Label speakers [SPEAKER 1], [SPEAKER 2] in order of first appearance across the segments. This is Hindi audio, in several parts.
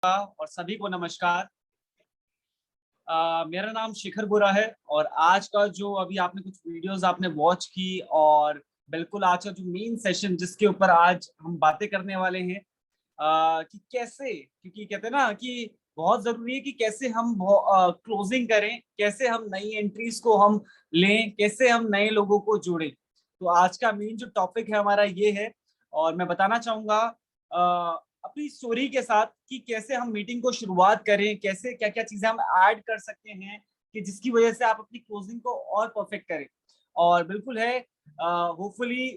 [SPEAKER 1] और सभी को नमस्कार। मेरा नाम शिखर बुरा है और आज का जो अभी आपने कुछ वीडियोस आपने वॉच की और बिल्कुल आज का जो मेन सेशन जिसके ऊपर आज हम बातें करने वाले हैं कि कैसे, क्योंकि कहते हैं ना कि बहुत जरूरी है कि कैसे हम क्लोजिंग करें, कैसे हम नई एंट्रीज को हम लें, कैसे हम नए लोगों को जोड़ें। तो आज का मेन जो टॉपिक है हमारा ये है और मैं बताना चाहूंगा अपनी स्टोरी के साथ कि कैसे हम मीटिंग को शुरुआत करें, कैसे क्या क्या चीजें हम ऐड कर सकते हैं कि जिसकी वजह से आप अपनी क्लोजिंग को और परफेक्ट करें। और बिल्कुल है, होपफुली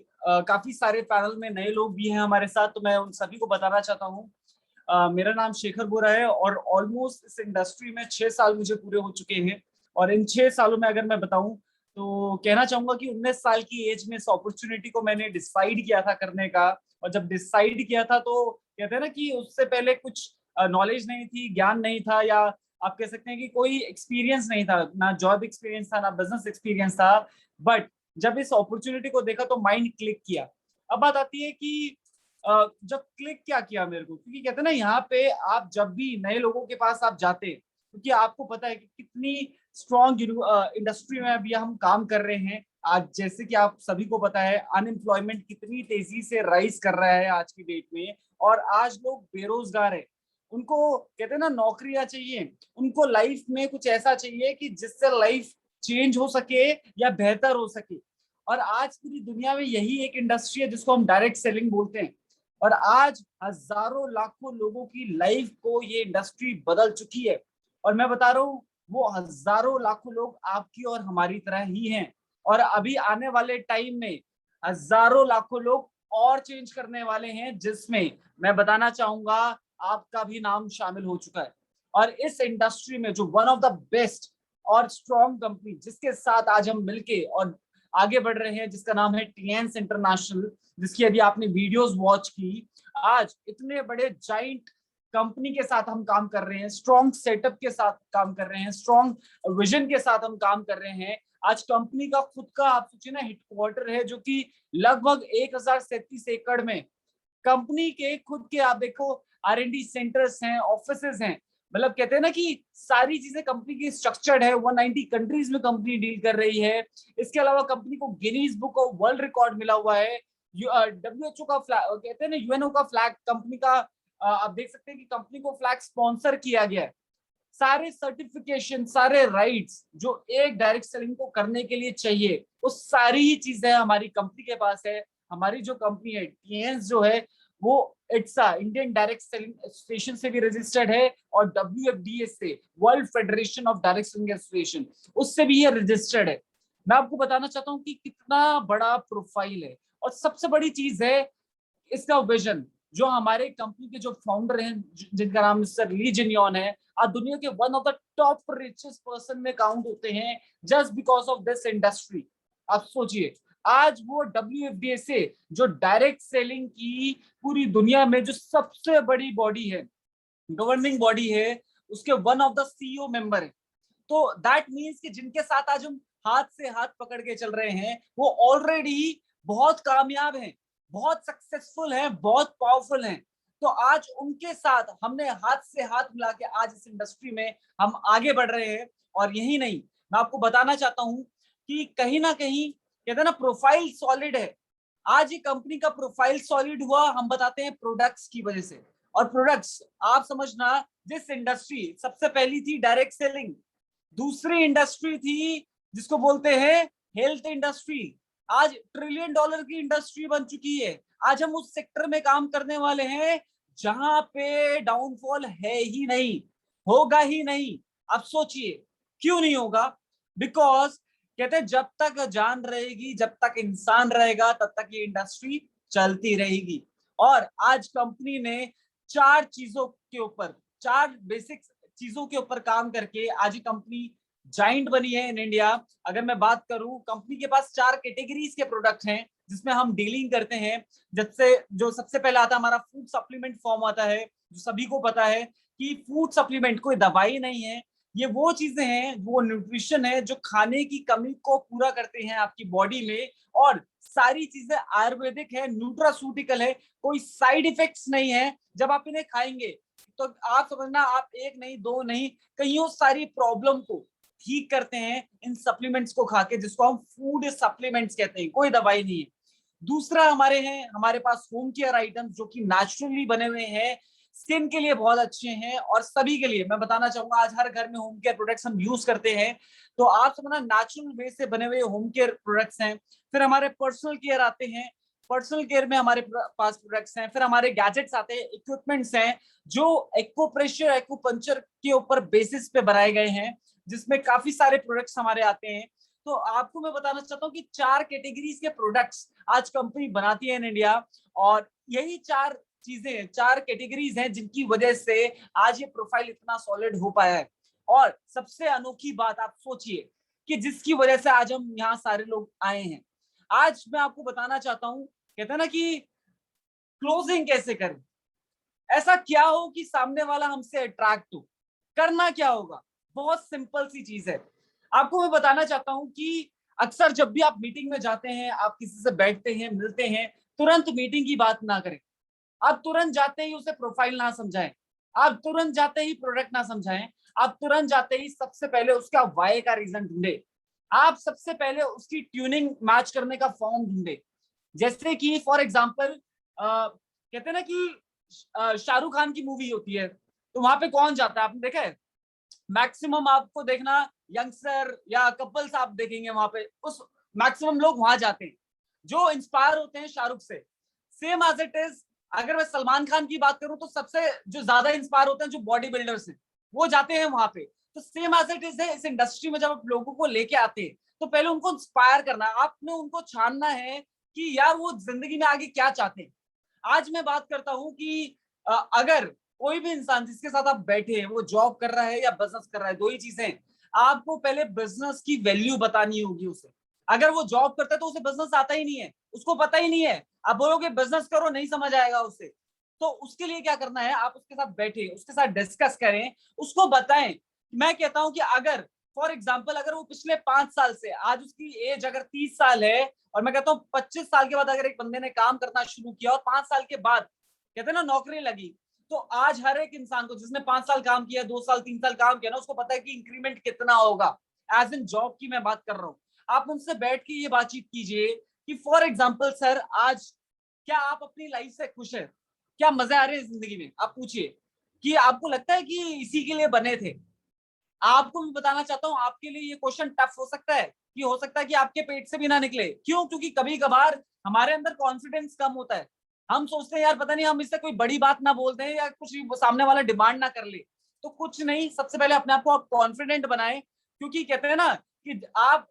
[SPEAKER 1] काफी सारे पैनल में नए लोग भी हैं हमारे साथ, तो मैं उन सभी को बताना चाहता हूँ। मेरा नाम शेखर बोरा है और ऑलमोस्ट इस इंडस्ट्री में 6 साल मुझे पूरे हो चुके हैं। और इन 6 सालों में अगर मैं बताऊं तो कहना चाहूंगा कि 19 साल की एज में इस अपॉर्चुनिटी को मैंने डिसाइड किया था करने का। और जब डिसाइड किया था तो कहते हैं ना कि उससे पहले कुछ नॉलेज नहीं थी, ज्ञान नहीं था, या आप कह सकते हैं कि कोई एक्सपीरियंस नहीं था, ना जॉब एक्सपीरियंस था, ना बिजनेस एक्सपीरियंस था। बट जब इस अपॉर्चुनिटी को देखा तो माइंड क्लिक किया। अब बात आती है कि जब क्लिक क्या किया मेरे को, क्योंकि कहते हैं ना यहाँ पे आप जब भी नए लोगों के पास आप जाते हैं, क्योंकि आपको पता है कि कितनी स्ट्रॉन्ग इंडस्ट्री में अभी हम काम कर रहे हैं। आज जैसे कि आप सभी को पता है अनएम्प्लॉयमेंट कितनी तेजी से राइज कर रहा है आज की डेट में, और आज लोग बेरोजगार है। उनको कहते हैं ना नौकरियां चाहिए, उनको लाइफ में कुछ ऐसा चाहिए कि जिससे लाइफ चेंज हो सके या बेहतर हो सके। और आज पूरी दुनिया में यही एक इंडस्ट्री है जिसको हम डायरेक्ट सेलिंग बोलते हैं। और आज हजारों लाखों लोगों की लाइफ को ये इंडस्ट्री बदल चुकी है। और मैं बता रहा हूँ वो हजारों लाखों लोग आपकी और हमारी तरह ही हैं। और अभी आने वाले टाइम में हजारों लाखों लोग और चेंज करने वाले हैं, जिसमें मैं बताना चाहूंगा आपका भी नाम शामिल हो चुका है। और इस इंडस्ट्री में जो वन ऑफ द बेस्ट और स्ट्रॉन्ग कंपनी जिसके साथ आज हम मिलके और आगे बढ़ रहे हैं, जिसका नाम है टीएंस इंटरनेशनल, जिसकी अभी आपने वीडियोस वॉच की। आज इतने बड़े जाइंट कंपनी के साथ हम काम कर रहे हैं, स्ट्रॉन्ग सेटअप के साथ काम कर रहे हैं, स्ट्रॉन्ग विजन के साथ हम काम कर रहे हैं। आज कंपनी का खुद का आप सोचिए ना हेडक्वार्टर है, जो कि लगभग 1037 एकड़ में कंपनी के खुद के आप देखो R&D सेंटर्स हैं, ऑफिसेज हैं। मतलब कहते हैं ना कि सारी चीजें कंपनी की स्ट्रक्चर्ड है। 190 कंट्रीज में कंपनी डील कर रही है। इसके अलावा कंपनी को Guinness book of world record मिला हुआ है। WHO का फ्लैग, कहते हैं ना UNO का फ्लैग कंपनी का, आप देख सकते हैं कि कंपनी को फ्लैग स्पॉन्सर किया गया है। सारे सर्टिफिकेशन, सारे राइट्स जो एक डायरेक्ट सेलिंग को करने के लिए चाहिए, वो सारी ही चीजें हमारी कंपनी के पास है। हमारी जो कंपनी है टीएंस जो है वो इट्सा इंडियन डायरेक्ट सेलिंग एसोसिएशन से भी रजिस्टर्ड है, और WFDA से, world federation of direct selling association, उससे भी ये रजिस्टर्ड है। मैं आपको बताना चाहता हूँ कि कितना बड़ा प्रोफाइल है। और सबसे बड़ी चीज है इसका विजन। जो हमारे कंपनी के जो फाउंडर हैं जिनका नाम मिस्टर ली जिनयॉन है, आज दुनिया के one of the top richest person में काउंट होते हैं just because of this industry. आप सोचिए आज वो WFDA से, जो डायरेक्ट सेलिंग की पूरी दुनिया में जो सबसे बड़ी बॉडी है, गवर्निंग बॉडी है, उसके one of the CEO member है। तो दैट मीन्स कि जिनके साथ आज हम हाथ से हाथ पकड़ के चल रहे हैं वो ऑलरेडी बहुत कामयाब हैं, बहुत सक्सेसफुल हैं, बहुत पावरफुल हैं। तो आज उनके साथ हमने हाथ से हाथ मिला के आज इस इंडस्ट्री में हम आगे बढ़ रहे हैं। और यही नहीं, मैं आपको बताना चाहता हूं कि कहीं ना कहीं कहते हैं ना प्रोफाइल सॉलिड है। आज ये कंपनी का प्रोफाइल सॉलिड हुआ, हम बताते हैं प्रोडक्ट्स की वजह से। और प्रोडक्ट्स आप समझना, जिस इंडस्ट्री सबसे पहली थी डायरेक्ट सेलिंग, दूसरी इंडस्ट्री थी जिसको बोलते हैं हेल्थ इंडस्ट्री, आज $1 ट्रिलियन की इंडस्ट्री बन चुकी है। आज हम उस सेक्टर में काम करने वाले हैं जहां पे डाउनफॉल है ही नहीं, होगा ही नहीं। अब सोचिए क्यों नहीं होगा? बिकॉज कहते हैं जब तक जान रहेगी, जब तक इंसान रहेगा, तब तक ये इंडस्ट्री चलती रहेगी। और आज कंपनी ने चार चीजों के ऊपर, चार बेसिक चीजों के ऊपर काम करके आज ये कंपनी जाइंट बनी है इन इंडिया। अगर मैं बात करूं, कंपनी के पास 4 कैटेगरीज के प्रोडक्ट हैं जिसमें हम डीलिंग करते हैं। जैसे जो सबसे पहला आता है हमारा फूड सप्लीमेंट फॉर्म आता है, जो सभी को पता है कि फूड सप्लीमेंट कोई दवाई नहीं है, ये वो चीजें हैं, वो न्यूट्रिशन है जो खाने की कमी को पूरा करते हैं आपकी बॉडी में। और सारी चीजें आयुर्वेदिक है, न्यूट्रास्यूटिकल है, कोई साइड इफेक्ट्स नहीं है जब आप इन्हें खाएंगे। तो आप समझना, आप एक नहीं, दो नहीं, कईयों सारी प्रॉब्लम को ठीक करते हैं इन सप्लीमेंट्स को खा के, जिसको हम फूड सप्लीमेंट्स कहते हैं, कोई दवाई नहीं है। दूसरा हमारे पास होम केयर आइटम्स जो कि नेचुरली बने हुए हैं, स्किन के लिए बहुत अच्छे हैं, और सभी के लिए मैं बताना चाहूंगा, आज हर घर में होम केयर प्रोडक्ट्स हम यूज करते हैं। तो आप समझना, नेचुरल वे से बने हुए होम केयर प्रोडक्ट्स हैं। फिर हमारे पर्सनल केयर आते हैं, पर्सनल केयर में हमारे पास प्रोडक्ट्स हैं। फिर हमारे गैजेट्स आते हैं, इक्विपमेंट्स हैं जो एक्यूप्रेशर एक्यूपंक्चर के ऊपर बेसिस पे बनाए गए हैं, जिसमें काफी सारे प्रोडक्ट्स हमारे आते हैं। तो आपको मैं बताना चाहता हूँ कि 4 कैटेगरीज के प्रोडक्ट्स आज कंपनी बनाती है इन इंडिया, और यही 4 चीजें, 4 कैटेगरीज हैं जिनकी वजह से आज ये प्रोफाइल इतना सॉलिड हो पाया है। और सबसे अनोखी बात आप सोचिए कि जिसकी वजह से आज हम यहाँ सारे लोग आए हैं। आज मैं आपको बताना चाहता हूँ, कहते हैं ना कि क्लोजिंग कैसे करें, ऐसा क्या हो कि सामने वाला हमसे अट्रैक्ट हो, करना क्या होगा। बहुत सिंपल सी चीज है। आपको मैं बताना चाहता हूं कि अक्सर जब भी आप मीटिंग में जाते हैं, आप किसी से बैठते हैं, मिलते हैं, तुरंत मीटिंग की बात ना करें। आप तुरंत जाते ही उसे प्रोफाइल ना समझाएं, आप तुरंत जाते ही प्रोडक्ट ना समझाएं, आप तुरंत जाते ही सबसे पहले उसका वाई का रीजन ढूंढे। आप सबसे पहले उसकी ट्यूनिंग मैच करने का फॉर्म ढूंढे। जैसे कि फॉर एग्जाम्पल कहते हैं ना कि शाहरुख खान की मूवी होती है, तो वहां पे कौन जाता है, आपने देखा है? मैक्सिमम आपको देखना यंगस्टर या कपल्स आप देखेंगे वहां पे, उस मैक्सिमम लोग वहां जाते हैं जो इंस्पायर होते हैं शाहरुख से। सेम एज इट इज, अगर मैं सलमान खान की बात करूं तो सबसे जो ज्यादा इंस्पायर होते हैं जो बॉडी बिल्डर्स हैं, वो जाते हैं वहां पे। तो सेम एज इट इज है, इस इंडस्ट्री में जब आप लोगों को लेके आते हैं तो पहले उनको इंस्पायर करना है, आपने उनको छानना है कि यार वो जिंदगी में आगे क्या चाहते हैं। आज मैं बात करता हूं कि अगर कोई भी इंसान जिसके साथ आप बैठे हैं वो जॉब कर रहा है या बिजनेस कर रहा है, दो ही चीजें, आपको पहले बिजनेस की वैल्यू बतानी होगी उसे। अगर वो जॉब करता है तो उसे बिजनेस आता ही नहीं है, उसको पता ही नहीं है, आप बोलोगे बिजनेस करो, नहीं समझ आएगा उसे। तो उसके लिए क्या करना है, आप उसके साथ बैठे, उसके साथ डिस्कस करें, उसको बताएं। मैं कहता हूं कि अगर फॉर एग्जाम्पल अगर वो पिछले 5 साल से, आज उसकी एज अगर 30 साल है, और मैं कहता हूँ 25 साल के बाद अगर एक बंदे ने काम करना शुरू किया और 5 साल के बाद कहते हैं ना नौकरी लगी, तो आज हर एक इंसान को जिसने 5 साल काम किया, 2 साल 3 साल काम किया ना, उसको पता है कि इंक्रीमेंट कितना होगा। एज इन जॉब की मैं बात कर रहा हूँ। आप उनसे बैठ के ये बातचीत कीजिए कि फॉर एग्जाम्पल सर, आज क्या आप अपनी लाइफ से खुश है, क्या मजे आ रहे हैं जिंदगी में, आप पूछिए कि आपको लगता है कि इसी के लिए बने थे। आपको मैं बताना चाहता हूँ, आपके लिए ये क्वेश्चन टफ हो सकता है, कि हो सकता है कि आपके पेट से भी ना निकले। क्यों? क्योंकि कभी कभार हमारे अंदर कॉन्फिडेंस कम होता है। हम सोचते हैं यार पता नहीं हम इससे कोई बड़ी बात ना बोल दें या कुछ सामने वाला डिमांड ना कर ले। तो कुछ नहीं, सबसे पहले अपने आप को आप कॉन्फिडेंट बनाए, क्योंकि कहते हैं ना कि आप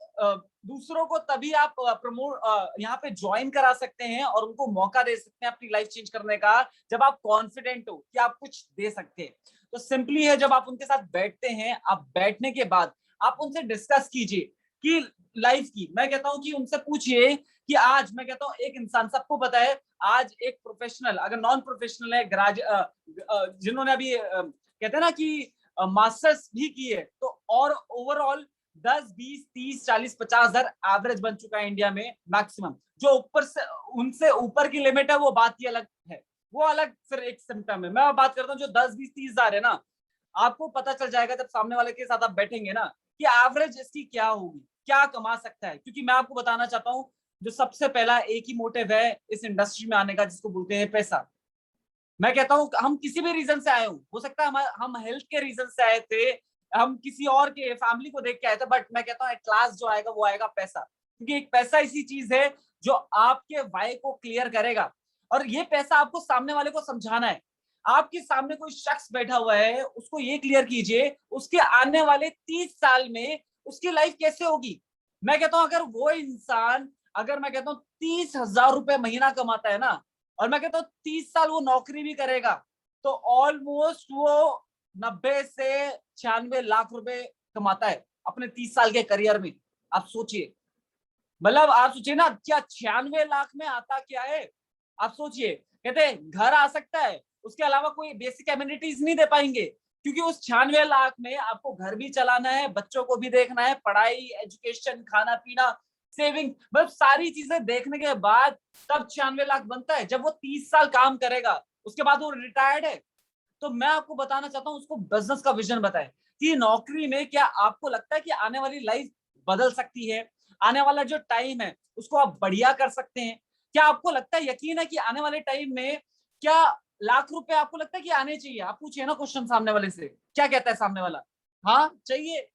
[SPEAKER 1] दूसरों को तभी आप प्रमोट यहाँ पे ज्वाइन करा सकते हैं और उनको मौका दे सकते हैं अपनी लाइफ चेंज करने का, जब आप कॉन्फिडेंट हो कि आप कुछ दे सकते हैं। तो सिंपली है, जब आप उनके साथ बैठते हैं, आप बैठने के बाद आप उनसे डिस्कस कीजिए कि लाइफ की, मैं कहता हूं कि उनसे पूछिए कि आज, मैं कहता हूं एक इंसान, सबको पता है आज एक प्रोफेशनल अगर नॉन प्रोफेशनल है, जिन्होंने अभी कहते हैं ना कि मास्टर्स भी की है, तो और ओवरऑल 10 20 30 40 50 हजार एवरेज बन चुका है इंडिया में मैक्सिमम। जो ऊपर से, उनसे ऊपर की लिमिट है वो बात ही अलग है, वो अलग फिर एक सिम्टम है। मैं बात करता हूँ जो 10 20 30 हजार है ना, आपको पता चल जाएगा जब सामने वाले के साथ आप बैठेंगे ना कि एवरेज इसकी क्या होगी, क्या कमा सकता है। क्योंकि मैं आपको बताना चाहता हूँ, जो सबसे पहला एक ही मोटिव है इस इंडस्ट्री में आने का, जिसको बोलते हैं पैसा। मैं कहता हूँ हम किसी भी रीजन से आए हो सकता है हम हेल्थ के रीजन से आए थे, हम किसी और के फैमिली को देख के आए थे, बट मैं कहता हूँ एट लास्ट जो आएगा वो आएगा पैसा। क्योंकि एक पैसा ऐसी चीज है जो आपके वाई को क्लियर करेगा, और ये पैसा आपको सामने वाले को समझाना है। आपके सामने कोई शख्स बैठा हुआ है, उसको ये क्लियर कीजिए उसके आने वाले 30 साल में उसकी लाइफ कैसे होगी। मैं कहता हूँ अगर वो इंसान, अगर मैं कहता हूँ 30 हजार रुपए महीना कमाता है ना, और मैं कहता हूँ 30 साल वो नौकरी भी करेगा, तो ऑलमोस्ट वो 90 से 96 लाख रुपए कमाता है अपने 30 साल के करियर में। आप सोचिए, मतलब आप सोचिए ना, क्या 96 लाख में आता क्या है। आप सोचिए, कहते हैं घर आ सकता है, उसके अलावा कोई बेसिक एमिनिटीज नहीं दे पाएंगे, क्योंकि उस 96 लाख में आपको घर भी चलाना है, बच्चों को भी देखना है, पढ़ाई, एजुकेशन, खाना पीना, सेविंग, मतलब सारी चीजें देखने के बाद तब 96 लाख बनता है। जब वो 30 साल काम करेगा, उसके बाद वो रिटायर्ड है, तो मैं आपको बताना चाहता हूँ उसको बिजनेस का विजन बताएं कि नौकरी में क्या आपको लगता है कि आने वाली लाइफ बदल सकती है, आने वाला जो टाइम है उसको आप बढ़िया कर सकते हैं? क्या आपको लगता है, यकीन है कि आने वाले टाइम में क्या लाख रुपए आपको लगता है कि आने चाहिए? आप पूछिए ना क्वेश्चन सामने वाले से, क्या कहता है सामने वाला? हाँ चाहिए।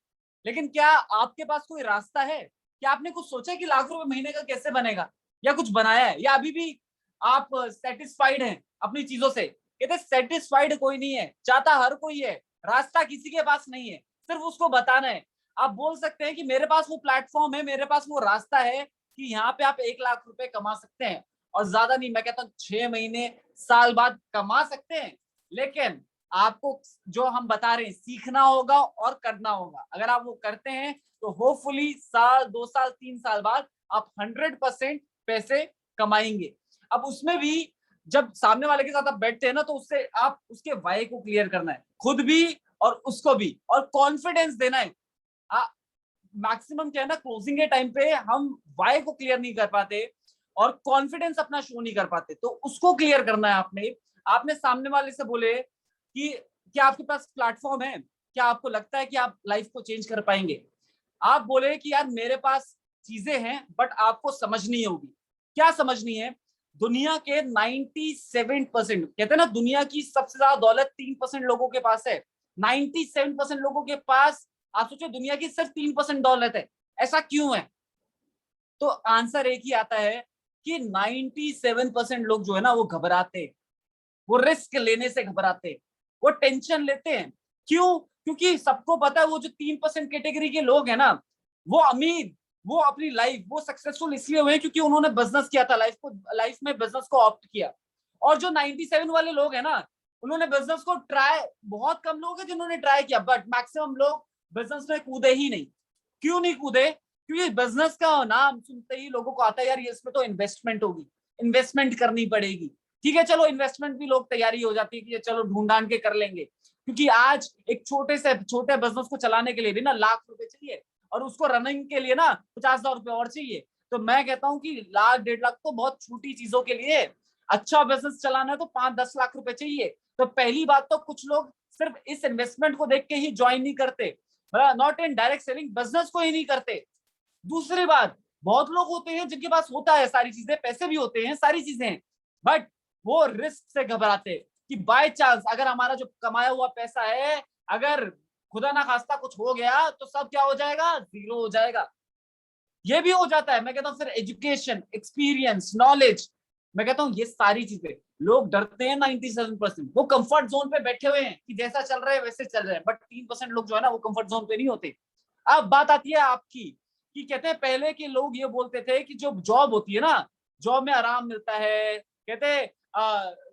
[SPEAKER 1] लेकिन क्या आपके पास कोई रास्ता है? क्या आपने कुछ सोचा है कि लाख रुपए महीने का कैसे बनेगा, या कुछ बनाया है, या अभी भी आप सेटिस्फाइड हैं अपनी चीजों से? कहते सेटिस्फाइड कोई नहीं है, चाहता हर कोई है, रास्ता किसी के पास नहीं है, सिर्फ उसको बताना है। आप बोल सकते हैं कि मेरे पास वो प्लेटफॉर्म है, मेरे पास वो रास्ता है कि यहाँ पे आप 1 लाख रुपए कमा सकते हैं, और ज्यादा नहीं, मैं कहता हूँ 6 महीने साल बाद कमा सकते हैं। लेकिन आपको जो हम बता रहे हैं सीखना होगा और करना होगा। अगर आप वो करते हैं तो होपफुली साल 2 साल 3 साल बाद आप 100% पैसे कमाएंगे। अब उसमें भी जब सामने वाले के साथ आप बैठते हैं ना, तो उससे आप उसके वाई को क्लियर करना है, खुद भी और उसको भी, और कॉन्फिडेंस देना है। मैक्सिमम क्या है ना, क्लोजिंग के टाइम पे हम वाई को क्लियर नहीं कर पाते और कॉन्फिडेंस अपना शो नहीं कर पाते, तो उसको क्लियर करना है आपने। आपने सामने वाले से बोले कि क्या आपके पास प्लेटफॉर्म है, क्या आपको लगता है कि आप लाइफ को चेंज कर पाएंगे? आप बोले कि यार मेरे पास चीजें हैं बट आपको समझनी होगी। क्या समझनी है? दुनिया के 97%, कहते हैं ना दुनिया की सबसे ज्यादा दौलत 3% लोगों के पास है। 97% लोगों के पास, आप सोचो, दुनिया की सिर्फ 3% दौलत है। ऐसा क्यों है? तो आंसर एक ही आता है कि 97% लोग जो है ना वो घबराते हैं, वो रिस्क लेने से घबराते हैं, वो टेंशन लेते हैं। क्यों? क्योंकि सबको पता है वो जो 3% कैटेगरी के लोग हैं ना, वो अमीर, वो अपनी लाइफ वो सक्सेसफुल इसलिए हुए क्योंकि उन्होंने बिजनेस किया था, लाइफ में बिजनेस को ऑप्ट किया। और जो 97 वाले लोग हैं ना, उन्होंने बिजनेस को ट्राई, बहुत कम लोग हैं जिन्होंने ट्राई किया, बट मैक्सिमम लोग बिजनेस में कूदे ही नहीं। क्यों नहीं कूदे? क्योंकि बिजनेस का नाम सुनते ही लोगों को आता है यार ये इसमें तो इन्वेस्टमेंट होगी, इन्वेस्टमेंट करनी पड़ेगी। ठीक है, चलो इन्वेस्टमेंट भी लोग तैयारी हो जाती है कि चलो ढूंढ ढांड के कर लेंगे, क्योंकि आज एक छोटे से छोटे बिजनेस को चलाने के लिए भी ना लाख रुपए चाहिए, और उसको रनिंग के लिए ना 50,000 रुपए और चाहिए। तो मैं कहता हूँ कि लाख 1.5 लाख तो बहुत छोटी चीजों के लिए। अच्छा बिजनेस चलाना है तो 5-10 लाख रुपए चाहिए। तो पहली बात तो कुछ लोग सिर्फ इस इन्वेस्टमेंट को देख के ही ज्वाइन नहीं करते, not in direct selling, business को ही नहीं करते। दूसरी बात, बहुत लोग होते हैं जिनके पास होता है सारी चीजें, पैसे भी होते हैं, सारी चीजें हैं, बट वो रिस्क से घबराते हैं कि बाय चांस अगर हमारा जो कमाया हुआ पैसा है, अगर खुदा ना खास्ता कुछ हो गया तो सब क्या हो जाएगा? जीरो हो जाएगा। ये भी हो जाता है। मैं कहता हूँ फिर एजुकेशन, एक्सपीरियंस, नॉलेज, मैं कहता हूँ ये सारी चीजें, लोग डरते हैं 97%, वो कंफर्ट जोन पे बैठे हुए हैं कि जैसा चल रहा है वैसे चल रहा है, बट 3% लोग जो है ना वो कंफर्ट जोन पे नहीं होते। अब बात आती है आपकी, कि कहते हैं पहले के लोग ये बोलते थे कि जो जॉब होती है ना, जॉब में आराम मिलता है, कहते हैं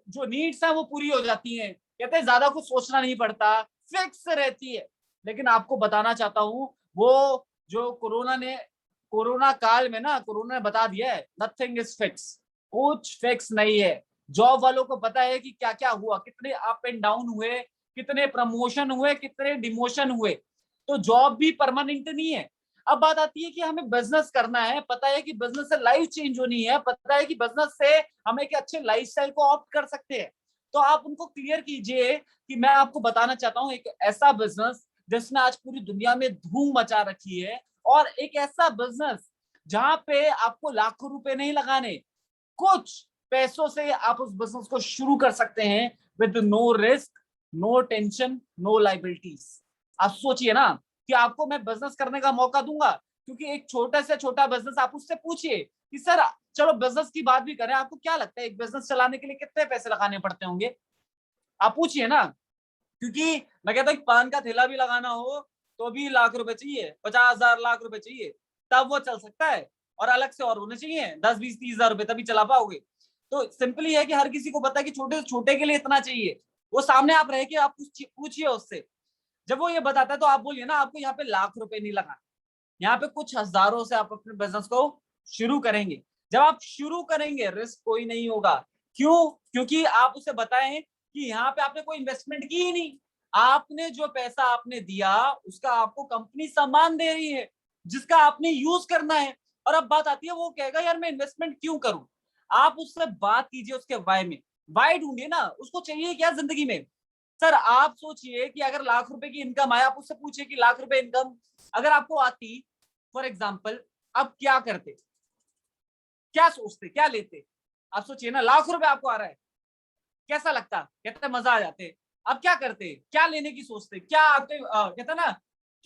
[SPEAKER 1] जो नीड्स है वो पूरी हो जाती हैं, कहते हैं ज्यादा कुछ सोचना नहीं पड़ता, फिक्स रहती है। लेकिन आपको बताना चाहता हूँ, वो जो कोरोना काल में ना, कोरोना ने बता दिया है नथिंग इज फिक्स, कुछ फिक्स नहीं है। जॉब वालों को पता है कि क्या क्या हुआ, कितने अप एंड डाउन हुए, कितने प्रमोशन हुए, कितने डिमोशन हुए। तो जॉब भी परमानेंट नहीं है। अब बात आती है कि हमें बिजनेस करना है, पता है कि बिजनेस से लाइफ चेंज होनी है, पता है कि बिजनेस से हम एक अच्छे लाइफस्टाइल को ऑप्ट कर सकते हैं। तो आप उनको क्लियर कीजिए कि मैं आपको बताना चाहता हूँ एक ऐसा बिजनेस जिसने आज पूरी दुनिया में धूम मचा रखी है, और एक ऐसा बिजनेस जहां पे आपको लाखों रुपए नहीं लगाने, कुछ पैसों से आप उस बिजनेस को शुरू कर सकते हैं, with no risk, no tension, no liabilities. आप सोचिए ना कि आपको मैं बिजनेस करने का मौका दूंगा, क्योंकि एक छोटा से छोटा बिजनेस, आप उससे पूछिए कि सर, चलो बिजनेस की बात भी करें, आपको क्या लगता है एक बिजनेस चलाने के लिए कितने पैसे लगाने पड़ते होंगे? आप पूछिए ना। क्योंकि मैं कहता हूँ पान का ठेला भी लगाना हो तो भी लाख रुपए चाहिए, 50,000 लाख रुपए चाहिए, तब वो चल सकता है। और अलग से और होने चाहिए 10-20-30 हजार रुपए, तभी चला पाओगे। तो सिंपली है कि हर किसी को पता है कि छोटे से छोटे के लिए इतना चाहिए। वो सामने आप रह के आप पूछिए उससे, जब वो ये बताता है तो आप बोलिए ना आपको यहाँ पे लाख रुपए नहीं लगाना, यहाँ पे कुछ हजारों से आप अपने बिजनेस को शुरू करेंगे। जब आप शुरू करेंगे रिस्क कोई नहीं होगा। क्यों? क्योंकि आप उसे बताएं कि यहाँ पे आपने कोई इन्वेस्टमेंट की ही नहीं, आपने जो पैसा आपने दिया उसका आपको कंपनी सम्मान दे रही है, जिसका आपने यूज करना है। और अब बात आती है, वो कहेगा यार मैं इन्वेस्टमेंट क्यों करूं? आप उससे बात कीजिए, उसके वाई में वाई ढूंढिए ना, उसको चाहिए क्या जिंदगी में। सर आप सोचिए कि अगर लाख रुपए की इनकम आए, आप उससे पूछिए कि लाख रुपए इनकम अगर आपको आती, फॉर एग्जाम्पल, आप क्या करते, क्या सोचते, क्या लेते? आप सोचिए ना, लाख रुपए आपको आ रहा है, कैसा लगता? कहते मजा आ जाते। अब क्या करते, क्या लेने की सोचते, क्या आपके कहते ना,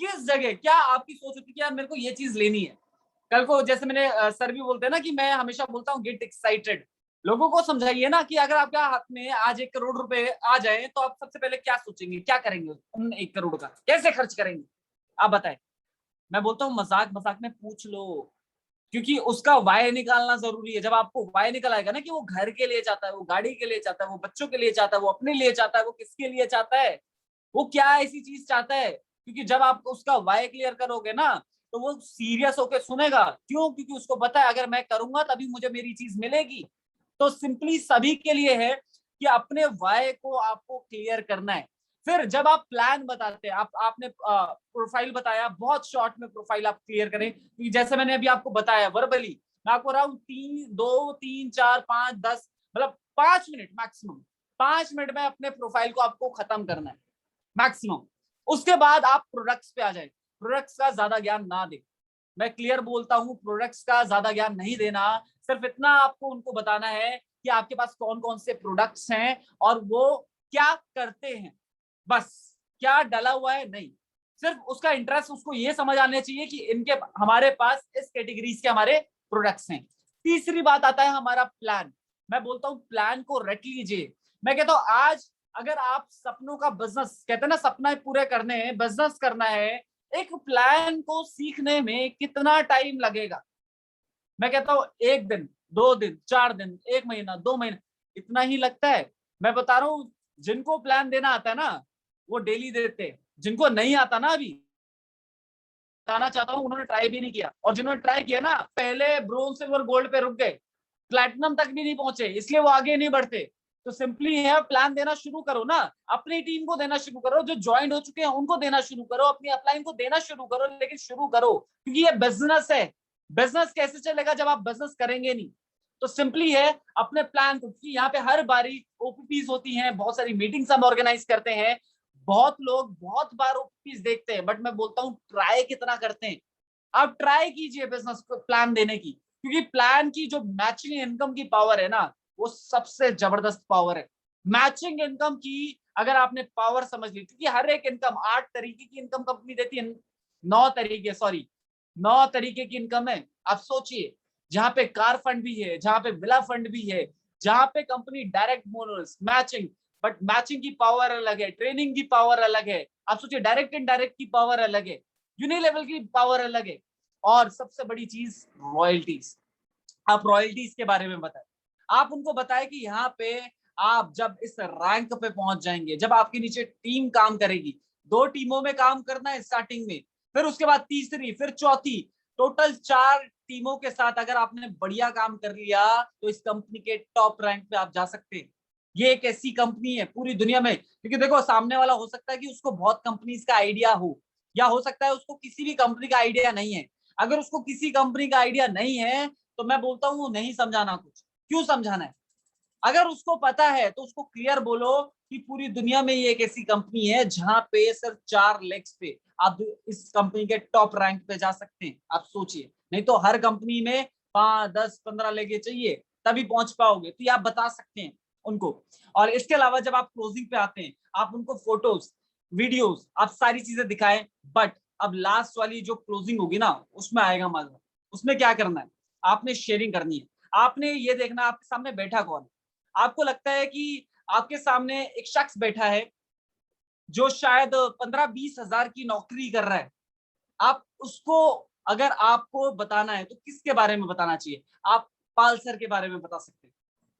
[SPEAKER 1] किस जगह क्या आपकी सोच होती कि यार मेरे को ये चीज लेनी है? कल को जैसे मैंने सर भी बोलते हैं ना कि मैं हमेशा बोलता हूँ गेट एक्साइटेड। लोगों को समझाइए ना कि अगर आपके हाथ में आज 1 करोड़ रुपए आ जाए तो आप सबसे पहले क्या सोचेंगे, क्या करेंगे उन 1 करोड़ का, कैसे खर्च करेंगे? आप बताएं। मैं बोलता हूँ मजाक मजाक में पूछ लो, क्योंकि उसका वाय निकालना जरूरी है। जब आपको वाय निकल आएगा ना कि वो घर के लिए चाहता है, वो गाड़ी के लिए चाहता है, वो बच्चों के लिए चाहता है, वो अपने लिए चाहता है, वो किसके लिए चाहता है, वो क्या ऐसी चीज चाहता है, क्योंकि जब आप उसका वाय क्लियर करोगे ना तो वो सीरियस होकर सुनेगा। क्यों? क्योंकि उसको पता है अगर मैं करूंगा तभी मुझे मेरी चीज मिलेगी। तो सिंपली सभी के लिए है कि अपने वाय को आपको क्लियर करना है। फिर जब आप प्लान बताते हैं, आपने प्रोफाइल बताया, बहुत शॉर्ट में प्रोफाइल आप क्लियर करें, कि जैसे मैंने अभी आपको बताया वर्बली, मैं आपको अराउंड 3, 2, 3, 4, 5, 10 मतलब 5 मिनट मैक्सिमम, 5 मिनट में अपने प्रोफाइल को आपको खत्म करना है मैक्सिमम। उसके बाद आप प्रोडक्ट्स पे आ जाए। प्रोडक्ट्स का ज्यादा ज्ञान ना दे, मैं क्लियर बोलता हूँ, प्रोडक्ट्स का ज्यादा ज्ञान नहीं देना। सिर्फ इतना आपको उनको बताना है कि आपके पास कौन कौन से प्रोडक्ट्स हैं और वो क्या करते हैं, बस। क्या डला हुआ है नहीं, सिर्फ उसका इंटरेस्ट उसको ये समझ आने चाहिए कि इनके हमारे पास इस कैटेगरीज के हमारे प्रोडक्ट्स हैं। तीसरी बात आता है हमारा प्लान। मैं बोलता हूँ प्लान को रट लीजिए। मैं कहता हूँ आज अगर आप सपनों का बिजनेस, कहते हैं ना सपना पूरे करने हैं, बिजनेस करना है, एक प्लान को सीखने में कितना टाइम लगेगा? मैं कहता हूँ 1 दिन, 2 दिन, 4 दिन, 1 महीना, 2 महीना, इतना ही लगता है। मैं बता रहा हूँ जिनको प्लान देना आता है ना वो डेली देते हैं, जिनको नहीं आता ना, अभी बताना चाहता हूँ उन्होंने ट्राई भी नहीं किया, और जिन्होंने ट्राई किया ना पहले ब्रोंज सिल्वर गोल्ड पे रुक गए, प्लैटिनम तक भी नहीं पहुंचे, इसलिए वो आगे नहीं बढ़ते। तो सिंपली है प्लान देना शुरू करो ना, अपनी टीम को देना शुरू करो, जो ज्वाइन हो चुके हैं उनको देना शुरू करो, अपनी अपलाइन को देना शुरू करो, लेकिन शुरू करो, क्योंकि ये बिजनेस है। बिजनेस कैसे चलेगा जब आप बिजनेस करेंगे नहीं? तो सिंपली है अपने प्लान को, क्योंकि यहाँ पे हर बारी ओपीपीज होती हैं, बहुत सारी मीटिंग्स हम ऑर्गेनाइज करते हैं, बहुत लोग बहुत बार ओपीपीज देखते हैं, बट मैं बोलता हूँ ट्राई कितना करते हैं। आप ट्राई कीजिए बिजनेस को प्लान देने की, क्योंकि प्लान की जो मैचिंग इनकम की पावर है ना वो सबसे जबरदस्त पावर है। मैचिंग इनकम की अगर आपने पावर समझ ली, क्योंकि हर एक इनकम 8 तरीके की इनकम कंपनी देती है, 9 तरीके, सॉरी 9 तरीके की इनकम है। आप सोचिए, जहां पे कार फंड भी है, जहां पे विला फंड भी है, जहां पे company direct bonus matching, but matching की पावर अलग है, ट्रेनिंग की पावर अलग है। आप सोचिए डायरेक्ट इनडायरेक्ट की पावर अलग है, यूनिलेवल की पावर अलग है, और सबसे बड़ी चीज रॉयल्टीज। आप रॉयल्टीज के बारे में बताएं, आप उनको बताएं कि यहाँ पे आप जब इस रैंक पे पहुंच जाएंगे, जब आपके नीचे टीम काम करेगी, 2 टीमों में काम करना है स्टार्टिंग में, फिर उसके बाद तीसरी, फिर चौथी, टोटल 4 टीमों के साथ अगर आपने बढ़िया काम कर लिया तो इस कंपनी के टॉप रैंक पे आप जा सकते हैं। ये एक ऐसी कंपनी है पूरी दुनिया में, क्योंकि देखो सामने वाला हो सकता है कि उसको बहुत कंपनीज का आइडिया हो, या हो सकता है उसको किसी भी कंपनी का आइडिया नहीं है। अगर उसको किसी कंपनी का आइडिया नहीं है तो मैं बोलता हूँ नहीं समझाना कुछ, क्यों समझाना है? अगर उसको पता है तो उसको क्लियर बोलो कि पूरी दुनिया में ये एक ऐसी कंपनी है जहां पे सिर्फ 4 लेग्स पे आप इस कंपनी के टॉप रैंक पे जा सकते हैं। आप सोचिए, नहीं तो हर कंपनी में 5, 10, 15 लेगे चाहिए तभी पहुंच पाओगे। तो ये आप बता सकते हैं उनको। और इसके अलावा जब आप क्लोजिंग पे आते हैं, आप उनको फोटोज, वीडियोस, आप सारी चीजें दिखाएं। बट अब लास्ट वाली जो क्लोजिंग होगी ना उसमें आएगा मजा। उसमें क्या करना है, आपने शेयरिंग करनी है। आपने ये देखना आपके सामने बैठा कौन है। आपको लगता है कि आपके सामने एक शख्स बैठा है जो शायद 15-20 हजार की नौकरी कर रहा है, आप उसको अगर आपको बताना है तो किसके बारे में बताना चाहिए? आप पाल सर के बारे में बता सकते हैं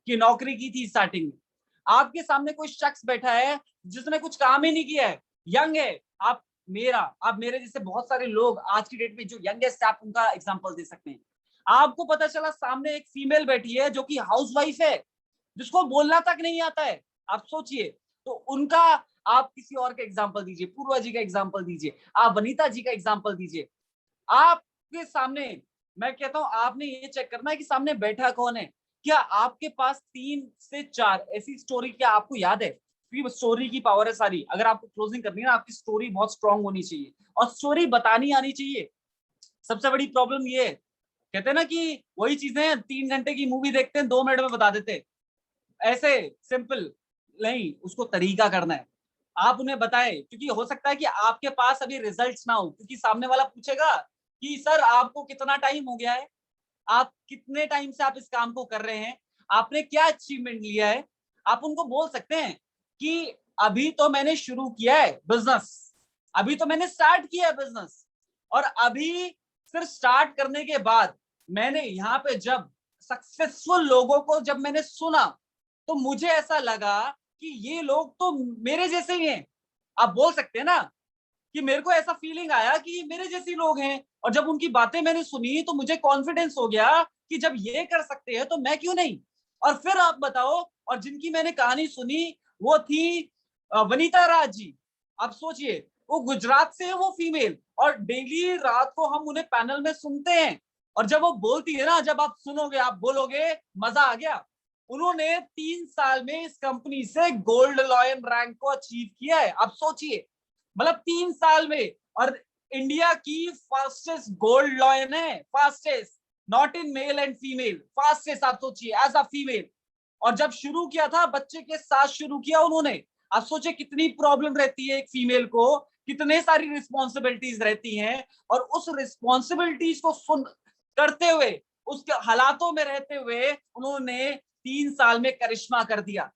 [SPEAKER 1] कि नौकरी की थी स्टार्टिंग में। आपके सामने कोई शख्स बैठा है जिसने कुछ काम ही नहीं किया है, यंग है, आप मेरे जैसे बहुत सारे लोग आज की डेट में जो यंगेस्ट है, आप उनका एग्जांपल दे सकते हैं। आपको पता चला सामने एक फीमेल बैठी है जो कि हाउसवाइफ है, जिसको बोलना तक नहीं आता है। आप सोचिए, तो उनका आप किसी और का एग्जांपल दीजिए, पूर्वा जी का एग्जांपल दीजिए, आप वनीता जी का एग्जांपल दीजिए। आपके सामने, मैं कहता हूं आपने ये चेक करना है कि सामने बैठा कौन है। क्या आपके पास 3 से 4 ऐसी स्टोरी क्या आपको याद है स्टोरी की पावर है सारी। अगर आपको क्लोजिंग करनी है ना, आपकी स्टोरी बहुत स्ट्रांग होनी चाहिए और स्टोरी बतानी आनी चाहिए। सबसे बड़ी प्रॉब्लम ये है, कहते हैं ना कि वही चीजें 3 घंटे की मूवी देखते हैं 2 मिनट में बता देते, ऐसे सिंपल नहीं, उसको तरीका करना है। आप उन्हें बताएं, क्योंकि हो सकता है कि आपके पास अभी रिजल्ट्स ना हो, क्योंकि सामने वाला पूछेगा कि सर आपको कितना टाइम हो गया है, आप कितने टाइम से आप इस काम को कर रहे हैं, आपने क्या अचीवमेंट लिया है। आप उनको बोल सकते हैं कि अभी तो मैंने शुरू किया है बिजनेस, अभी तो मैंने स्टार्ट किया है बिजनेस, और अभी सिर्फ स्टार्ट करने के बाद मैंने यहाँ पे जब सक्सेसफुल लोगों को जब मैंने सुना, तो मुझे ऐसा लगा कि ये लोग तो मेरे जैसे ही हैं। आप बोल सकते हैं ना कि मेरे को ऐसा फीलिंग आया कि ये मेरे जैसे लोग हैं, और जब उनकी बातें मैंने सुनी तो मुझे कॉन्फिडेंस हो गया कि जब ये कर सकते हैं तो मैं क्यों नहीं। और फिर आप बताओ, और जिनकी मैंने कहानी सुनी वो थी वनीता राज जी। आप सोचिए, वो गुजरात से है, वो फीमेल, और डेली रात को हम उन्हें पैनल में सुनते हैं, और जब वो बोलती है ना, जब आप सुनोगे आप बोलोगे मजा आ गया। उन्होंने 3 साल में इस कंपनी से गोल्ड लॉयन रैंक को अचीव किया है। आप सोचिए, मतलब 3 साल में, और इंडिया की फास्टेस्ट गोल्ड लॉयन है, fastest, not in male and female, fastest. आप सोचिए एज अ फीमेल, और जब शुरू किया था बच्चे के साथ शुरू किया उन्होंने। आप सोचिए कितनी प्रॉब्लम रहती है एक फीमेल को, कितने सारी रिस्पॉन्सिबिलिटीज रहती हैं, और उस रिस्पॉन्सिबिलिटीज को सुन करते हुए, उसके हालातों में रहते हुए उन्होंने 3 साल में करिश्मा कर दिया।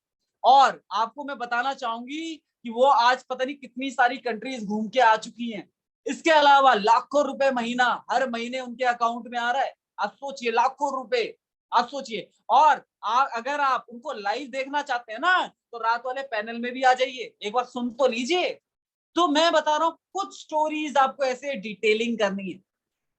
[SPEAKER 1] और आपको मैं बताना चाहूंगी कि वो आज पता नहीं कितनी सारी कंट्रीज घूम के आ चुकी हैं। इसके अलावा लाखों रुपए महीना हर महीने उनके अकाउंट में आ रहा है। आप सोचिए, लाखों रुपए। आप सोचिए, और अगर आप उनको लाइव देखना चाहते हैं ना, तो रात वाले पैनल में भी आ जाइए, एक बार सुन तो लीजिए। तो मैं बता रहा हूँ, कुछ स्टोरीज आपको ऐसे डिटेलिंग करनी है।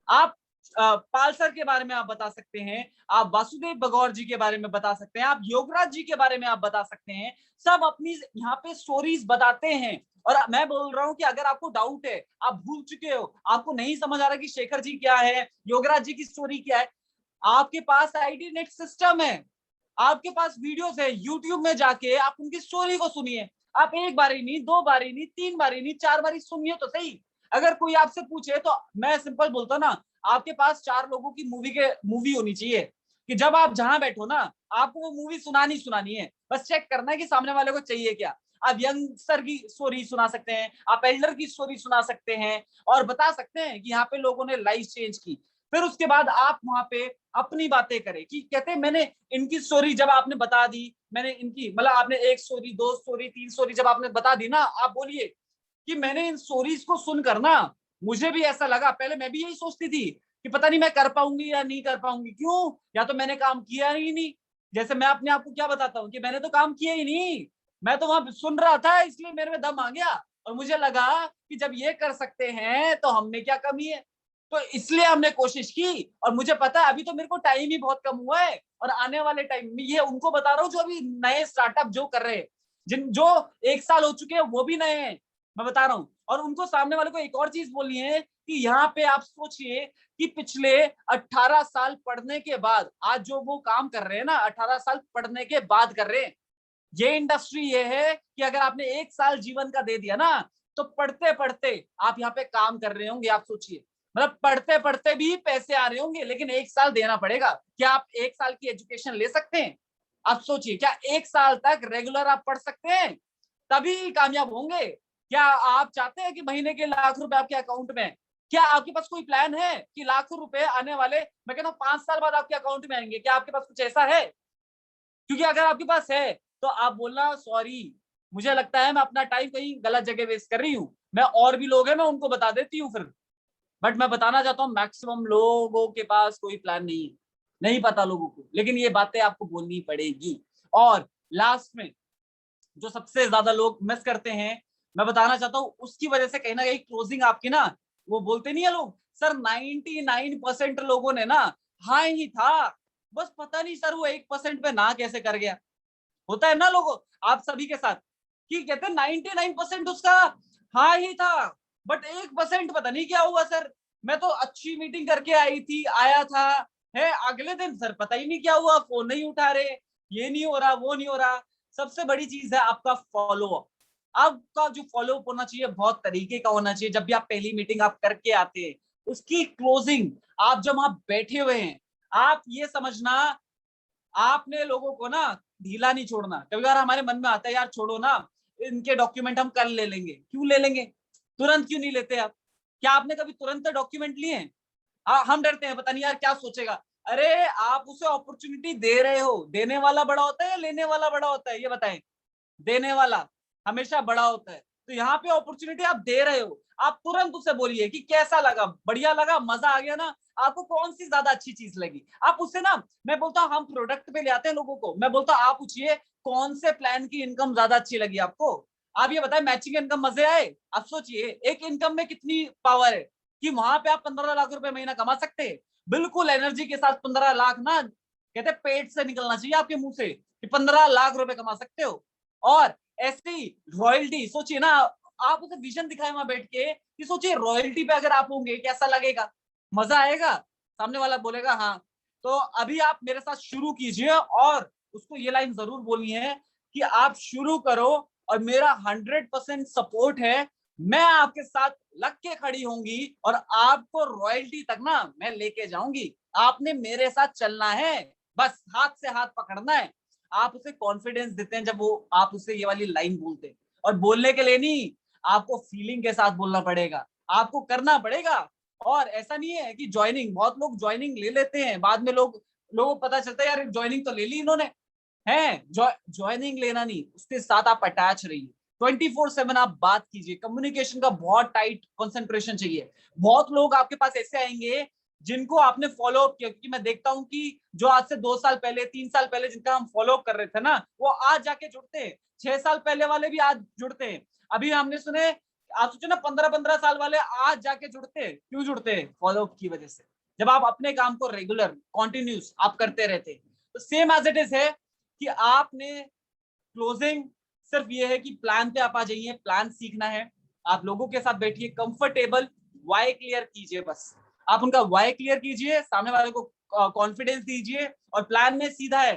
[SPEAKER 1] आप पाल सर के बारे में आप बता सकते हैं, आप वासुदेव बगौर जी के बारे में बता सकते हैं, आप योगराज जी के बारे में आप बता सकते हैं। सब अपनी यहाँ पे स्टोरीज बताते हैं। और मैं बोल रहा हूँ कि अगर आपको डाउट है, आप भूल चुके हो, आपको नहीं समझ आ रहा कि शेखर जी क्या है, योगराज जी की स्टोरी क्या है, आपके पास आईडी नेट सिस्टम है, आपके पास वीडियोस है, यूट्यूब में जाके आप उनकी स्टोरी को सुनिए। आप एक बारी नहीं, 2 बारी नहीं, 3 बारी नहीं, 4 बारी सुनिए तो सही। अगर कोई आपसे पूछे तो मैं सिंपल बोलता ना, आपके पास 4 लोगों की मूवी होनी चाहिए, कि जब आप जहां बैठो ना, आपको वो मूवी सुनानी है, बस चेक करना है कि सामने वाले को चाहिए क्या। आप यंगस्टर की स्टोरी सुना सकते हैं, आप एल्डर की स्टोरी सुना सकते हैं, और बता सकते हैं कि यहाँ पे लोगों ने लाइफ चेंज की। फिर उसके बाद आप वहां पे अपनी बातें करें कि कहते हैं मैंने इनकी स्टोरी जब आपने बता दी, मैंने इनकी मतलब आपने 1 स्टोरी, 2 स्टोरी, 3 स्टोरी जब आपने बता दी ना, आप बोलिए कि मैंने इन स्टोरीज को सुनकर ना, मुझे भी ऐसा लगा। पहले मैं भी यही सोचती थी कि पता नहीं मैं कर पाऊंगी या नहीं कर पाऊंगी, क्यों, या तो मैंने काम किया ही नहीं। जैसे मैं अपने आप को क्या बताता हूँ कि मैंने तो काम किया ही नहीं, मैं तो वहां सुन रहा था, इसलिए मेरे में दम आ गया, और मुझे लगा कि जब ये कर सकते हैं तो हम में क्या कमी है। तो इसलिए हमने कोशिश की, और मुझे पता है अभी तो मेरे को टाइम ही बहुत कम हुआ है, और आने वाले टाइम में ये उनको बता रहा हूँ जो अभी नए स्टार्टअप जो कर रहे हैं, जिन जो 1 साल हो चुके हैं वो भी नए हैं, मैं बता रहा हूँ। और उनको सामने वाले को एक और चीज बोलनी है कि यहाँ पे आप सोचिए कि पिछले 18 साल पढ़ने के बाद आज जो वो काम कर रहे हैं ना, 18 साल पढ़ने के बाद कर रहे हैं। ये इंडस्ट्री ये है कि अगर आपने 1 साल जीवन का दे दिया ना, तो पढ़ते पढ़ते आप यहाँ पे काम कर रहे होंगे। आप सोचिए, मतलब पढ़ते पढ़ते भी पैसे आ रहे होंगे, लेकिन 1 साल देना पड़ेगा। क्या आप 1 साल की एजुकेशन ले सकते हैं? आप सोचिए, क्या 1 साल तक रेगुलर आप पढ़ सकते हैं? तभी कामयाब होंगे। क्या आप चाहते हैं कि महीने के लाख रुपए आपके अकाउंट में? क्या आपके पास कोई प्लान है कि लाखों रुपए आने वाले, मैं कहता हूँ 5 साल बाद आपके अकाउंट में आएंगे? क्या आपके पास कुछ ऐसा है? क्योंकि अगर आपके पास है तो आप बोलना सॉरी, मुझे लगता है मैं अपना टाइम कहीं गलत जगह वेस्ट कर रही हूँ, मैं और भी लोग हैं मैं उनको बता देती हूँ फिर। बट मैं बताना चाहता हूँ मैक्सिमम लोगों के पास कोई प्लान नहीं है, नहीं पता लोगों को, लेकिन ये बातें आपको बोलनी पड़ेगी। और लास्ट में जो सबसे ज्यादा लोग मिस करते हैं, मैं बताना चाहता हूँ, उसकी वजह से कहीं ना कहीं क्लोजिंग आपकी ना, वो बोलते नहीं है लोग, सर 99% लोगों ने ना हाँ ही था, बस पता नहीं सर वो 1% पे ना कैसे कर गया। होता है ना लोगों, आप सभी के साथ, कि कहते हैं 99% उसका हाँ ही था, बट 1% पता नहीं क्या हुआ सर। मैं तो अच्छी मीटिंग करके आई थी, आया था, है अगले दिन सर पता ही नहीं क्या हुआ, फोन नहीं उठा रहे, ये नहीं हो रहा, वो नहीं हो रहा। सबसे बड़ी चीज है आपका फॉलो अप। आपका जो फॉलो अप होना चाहिए बहुत तरीके का होना चाहिए। जब भी आप पहली मीटिंग आप करके आते हैं, उसकी क्लोजिंग आप जब वहां बैठे हुए हैं, आप ये समझना आपने लोगों को ना ढीला नहीं छोड़ना। कभी बार हमारे मन में आता है यार छोड़ो ना, इनके डॉक्यूमेंट हम कल ले लेंगे। क्यों ले लेंगे? तुरंत क्यों नहीं लेते आप? क्या आपने कभी तुरंत डॉक्यूमेंट लिए हैं? हम डरते हैं, पता नहीं यार क्या सोचेगा। अरे आप उसे अपॉर्चुनिटी दे रहे हो, देने वाला बड़ा होता है या लेने वाला बड़ा होता है, ये बताएं। देने वाला हमेशा बड़ा होता है। तो यहाँ पे अपॉर्चुनिटी आप दे रहे हो, आप तुरंत उसे बोलिए कि कैसा लगा, बढ़िया लगा, मजा आ गया ना, आपको कौन सी ज्यादा अच्छी चीज लगी। आप उससे ना, मैं बोलता हूँ हम प्रोडक्ट पे ले आते हैं लोगों को, मैं बोलता हूँ आप पूछिए कौन से प्लान की इनकम ज्यादा अच्छी लगी आपको। आप ये बताए मैचिंग इनकम मजे आए? आप सोचिए एक इनकम में कितनी पावर है कि वहां पे आप 15 लाख रुपए महीना कमा सकते हैं। बिल्कुल एनर्जी के साथ 15 लाख ना, कहते पेट से निकलना चाहिए आपके मुंह से कि 15 लाख रुपए कमा सकते हो। और ऐसी रॉयल्टी सोचिए ना, आप उसे विजन दिखाए वहां बैठ के कि सोचिए रॉयल्टी पे अगर आप होंगे कैसा लगेगा, मजा आएगा। सामने वाला बोलेगा हाँ। तो अभी आप मेरे साथ शुरू कीजिए और उसको ये लाइन जरूर बोलनी है कि आप शुरू करो और मेरा 100% सपोर्ट है। मैं आपके साथ लग के खड़ी होंगी और आपको रॉयल्टी तक ना मैं लेके जाऊंगी। आपने मेरे साथ चलना है, बस हाथ से हाथ पकड़ना है। आप उसे कॉन्फिडेंस देते हैं जब वो आप उसे ये वाली लाइन बोलते हैं। और बोलने के लिए नहीं, आपको फीलिंग के साथ बोलना पड़ेगा, आपको करना पड़ेगा। और ऐसा नहीं है कि ज्वाइनिंग, बहुत लोग ज्वाइनिंग ले लेते हैं, बाद में लोगों को पता चलता है यार ज्वाइनिंग तो ले ली इन्होंने। है ज्वाइनिंग लेना नहीं, उसके साथ आप अटैच रहिए। 24/7 आप बात कीजिए। कम्युनिकेशन का बहुत टाइट कंसंट्रेशन चाहिए। बहुत लोग आपके पास ऐसे आएंगे जिनको आपने फॉलो अप किया, क्योंकि मैं देखता हूं कि जो आज से 2 साल पहले 3 साल पहले जिनका हम फॉलो अप कर रहे थे ना, वो आज जाके जुड़ते हैं। 6 साल पहले वाले भी आज जुड़ते हैं। अभी हमने सुने, आप सोचो ना 15-15 साल वाले आज जाके जुड़ते हैं। क्यों जुड़ते हैं? फॉलो अप की वजह से। जब आप अपने काम को रेगुलर कॉन्टिन्यूस आप करते रहते हैं, तो सेम एज इट इज है कि आपने क्लोजिंग सिर्फ ये है कि प्लान पे आप आ जाइए। प्लान सीखना है, आप लोगों के साथ बैठिए, कंफर्टेबल, वाई क्लियर कीजिए। बस आप उनका वाई क्लियर कीजिए, सामने वाले को कॉन्फिडेंस दीजिए। और प्लान में सीधा है,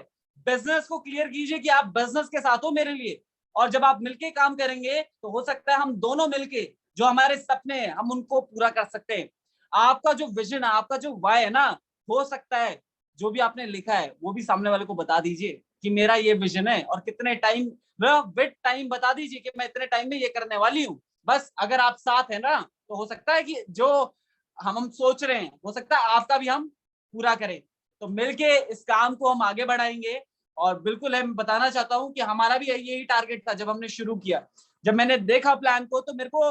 [SPEAKER 1] बिजनेस को क्लियर कीजिए कि आप बिजनेस के साथ हो मेरे लिए। और जब आप मिलके काम करेंगे तो हो सकता है हम दोनों मिलके जो हमारे सपने हैं हम उनको पूरा कर सकते हैं। आपका जो विजन है, आपका जो वाई है ना, हो सकता है जो भी आपने लिखा है वो भी सामने वाले को बता दीजिए कि मेरा ये विजन है, और कितने टाइम विद टाइम बता दीजिए कि मैं इतने टाइम में ये करने वाली हूँ। बस अगर आप साथ है ना, तो हो सकता है कि जो हम सोच रहे हैं हो सकता है आपका भी हम पूरा करें। तो मिलके इस काम को हम आगे बढ़ाएंगे। और बिल्कुल मैं बताना चाहता हूँ कि हमारा भी यही टारगेट था जब हमने शुरू किया। जब मैंने देखा प्लान को तो मेरे को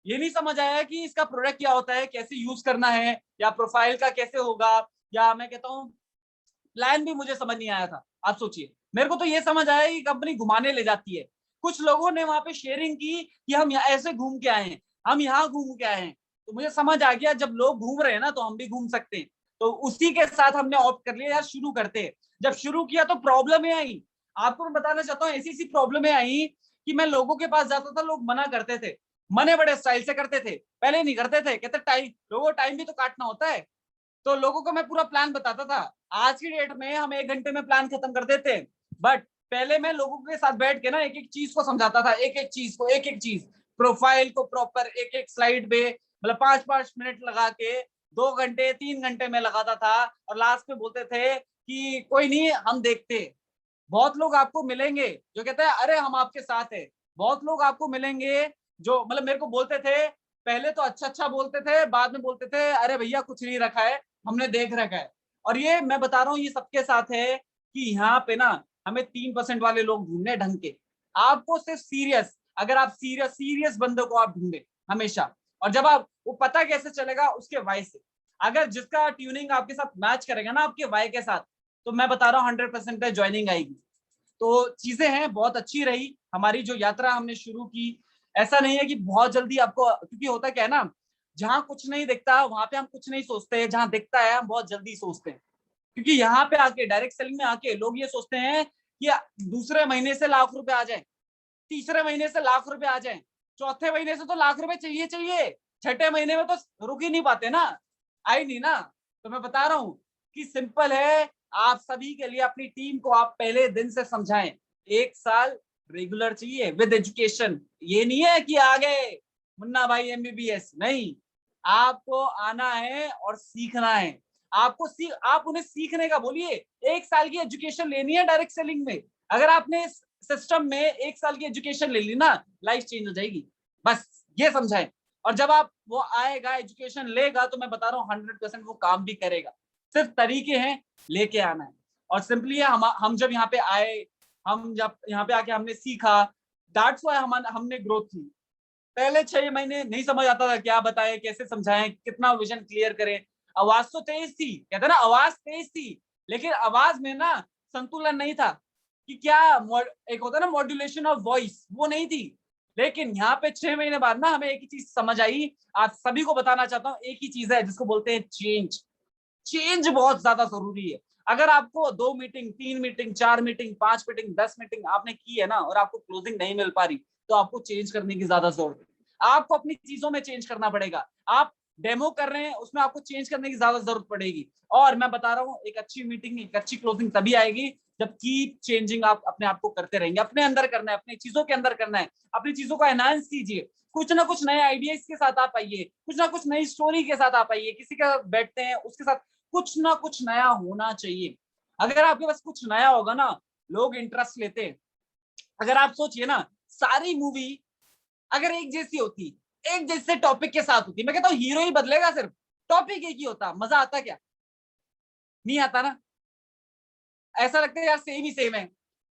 [SPEAKER 1] ये नहीं समझ आया कि इसका प्रोडक्ट क्या होता है, कैसे यूज करना है, या प्रोफाइल का कैसे होगा, या मैं कहता हूँ प्लान भी मुझे समझ नहीं आया था। आप सोचिए, मेरे को तो ये समझ आया कि कंपनी घुमाने ले जाती है। कुछ लोगों ने वहां पे शेयरिंग की कि हम यहाँ ऐसे घूम के आए हैं, हम यहाँ घूम के आए हैं। तो मुझे समझ आ गया जब लोग घूम रहे हैं ना तो हम भी घूम सकते हैं। तो उसी के साथ हमने ऑप्ट कर लिया यार शुरू करते हैं। जब शुरू किया तो प्रॉब्लमें आई। आपको मैं बताना चाहता हूँ, ऐसी ऐसी प्रॉब्लमें आई कि मैं लोगों के पास जाता था, लोग मना करते थे। मने बड़े स्टाइल से करते थे, पहले नहीं करते थे, कहते टाइम, लोगों को टाइम भी तो काटना होता है। तो लोगों को मैं पूरा प्लान बताता था। आज की डेट में हम 1 घंटे में प्लान खत्म कर देते हैं। बट पहले मैं लोगों के साथ बैठ के ना एक एक चीज को समझाता था, एक एक चीज को, एक एक चीज, प्रोफाइल को प्रॉपर एक एक स्लाइड पे, मतलब 5-5 मिनट लगा के 2 घंटे 3 घंटे में लगाता था। और लास्ट में बोलते थे कि कोई नहीं हम देखते। बहुत लोग आपको मिलेंगे जो कहते हैं अरे हम आपके साथ है। बहुत लोग आपको मिलेंगे जो मतलब मेरे को बोलते थे, पहले तो अच्छा अच्छा बोलते थे, बाद में बोलते थे अरे भैया कुछ नहीं रखा है, हमने देख रखा है। और ये मैं बता रहा हूँ ये सबके साथ है कि यहाँ पे ना हमें 3% वाले लोग ढूंढने ढंग के। आपको सिर्फ सीरियस, अगर आप सीरियस सीरियस बंदों को आप ढूंढे हमेशा। और जब आप वो पता कैसे चलेगा, उसके वाई से। अगर जिसका ट्यूनिंग आपके साथ मैच करेगा ना आपके वाई के साथ, तो मैं बता रहा हूँ 100% ज्वाइनिंग आएगी। तो चीजें हैं बहुत अच्छी रही हमारी जो यात्रा हमने शुरू की। ऐसा नहीं है कि बहुत जल्दी आपको, क्योंकि होता क्या है ना, जहां कुछ नहीं दिखता वहां पे हम कुछ नहीं सोचते, जहां दिखता है हम बहुत जल्दी सोचते हैं। क्योंकि यहाँ पे आके डायरेक्ट सेलिंग में आके लोग ये सोचते हैं कि दूसरे महीने से लाख रुपए आ जाए, तीसरे महीने से लाख रुपए आ जाए, चौथे महीने से तो लाख रुपए चाहिए चाहिए, छठे महीने में तो रुक ही नहीं पाते ना, आई नहीं ना। तो मैं बता रहा हूँ कि सिंपल है। आप सभी के लिए अपनी टीम को आप पहले दिन से समझाएं 1 साल रेगुलर चाहिए विद एजुकेशन। ये नहीं है कि आ गए मुन्ना भाई एमबीबीएस, नहीं, आपको आना है और सीखना है। आप उन्हें सीखने का बोलिए। 1 साल की एजुकेशन लेनी है डायरेक्ट सेलिंग में। अगर आपने इस सिस्टम में 1 साल की एजुकेशन ले ली ना, लाइफ चेंज हो जाएगी। बस ये समझाएं। और जब आप वो आएगा एजुकेशन लेगा तो मैं बता रहा हूँ 100% वो काम भी करेगा। सिर्फ तरीके हैं, लेके आना है। और सिंपली हम जब यहाँ पे आए, हम जब यहाँ पे आके हमने सीखा, दैट्स व्हाई हमने ग्रोथ की। पहले 6 महीने नहीं समझ आता था क्या बताएं, कैसे समझाएं, कितना विजन क्लियर करें। आवाज तो तेज थी, कहते ना आवाज तेज थी, लेकिन आवाज में ना संतुलन नहीं था कि क्या एक होता है ना मॉड्यूलेशन ऑफ वॉइस, वो नहीं थी। लेकिन यहाँ पे 6 महीने बाद ना हमें एक ही चीज समझ आई। आप सभी को बताना चाहता हूँ, एक ही चीज है जिसको बोलते हैं चेंज। चेंज बहुत ज्यादा जरूरी है। अगर आपको 2 meeting, 3 meeting, 4 meeting, 5 meeting, 10 meeting आपने की है ना और आपको क्लोजिंग नहीं मिल पा रही, तो आपको चेंज करने की ज्यादा जरूरत है। आपको अपनी चीजों में चेंज करना पड़ेगा। आप डेमो कर रहे हैं, उसमें आपको चेंज करने की ज्यादा जरूरत पड़ेगी। और मैं बता रहा हूँ, एक अच्छी मीटिंग, एक अच्छी क्लोजिंग तभी आएगी जब कीप चेंजिंग आप अपने आप को करते रहेंगे। अपने अंदर करना है, अपनी चीजों के अंदर करना है, अपनी चीजों को एनहांस कीजिए। कुछ ना कुछ नए आइडियाज के साथ आप आइए, कुछ ना कुछ नई स्टोरी के साथ आप आइए। किसी के साथ बैठते हैं, उसके साथ कुछ ना कुछ नया होना चाहिए। अगर आपके पास कुछ नया होगा ना, लोग इंटरेस्ट लेते हैं। अगर आप सोचिए ना, सारी मूवी अगर एक जैसी होती, एक जैसे टॉपिक के साथ होती, मैं कहता हूँ हीरो ही बदलेगा, सिर्फ टॉपिक एक ही होता, मजा आता क्या? नहीं आता ना। ऐसा लगता है यार सेम ही सेम है।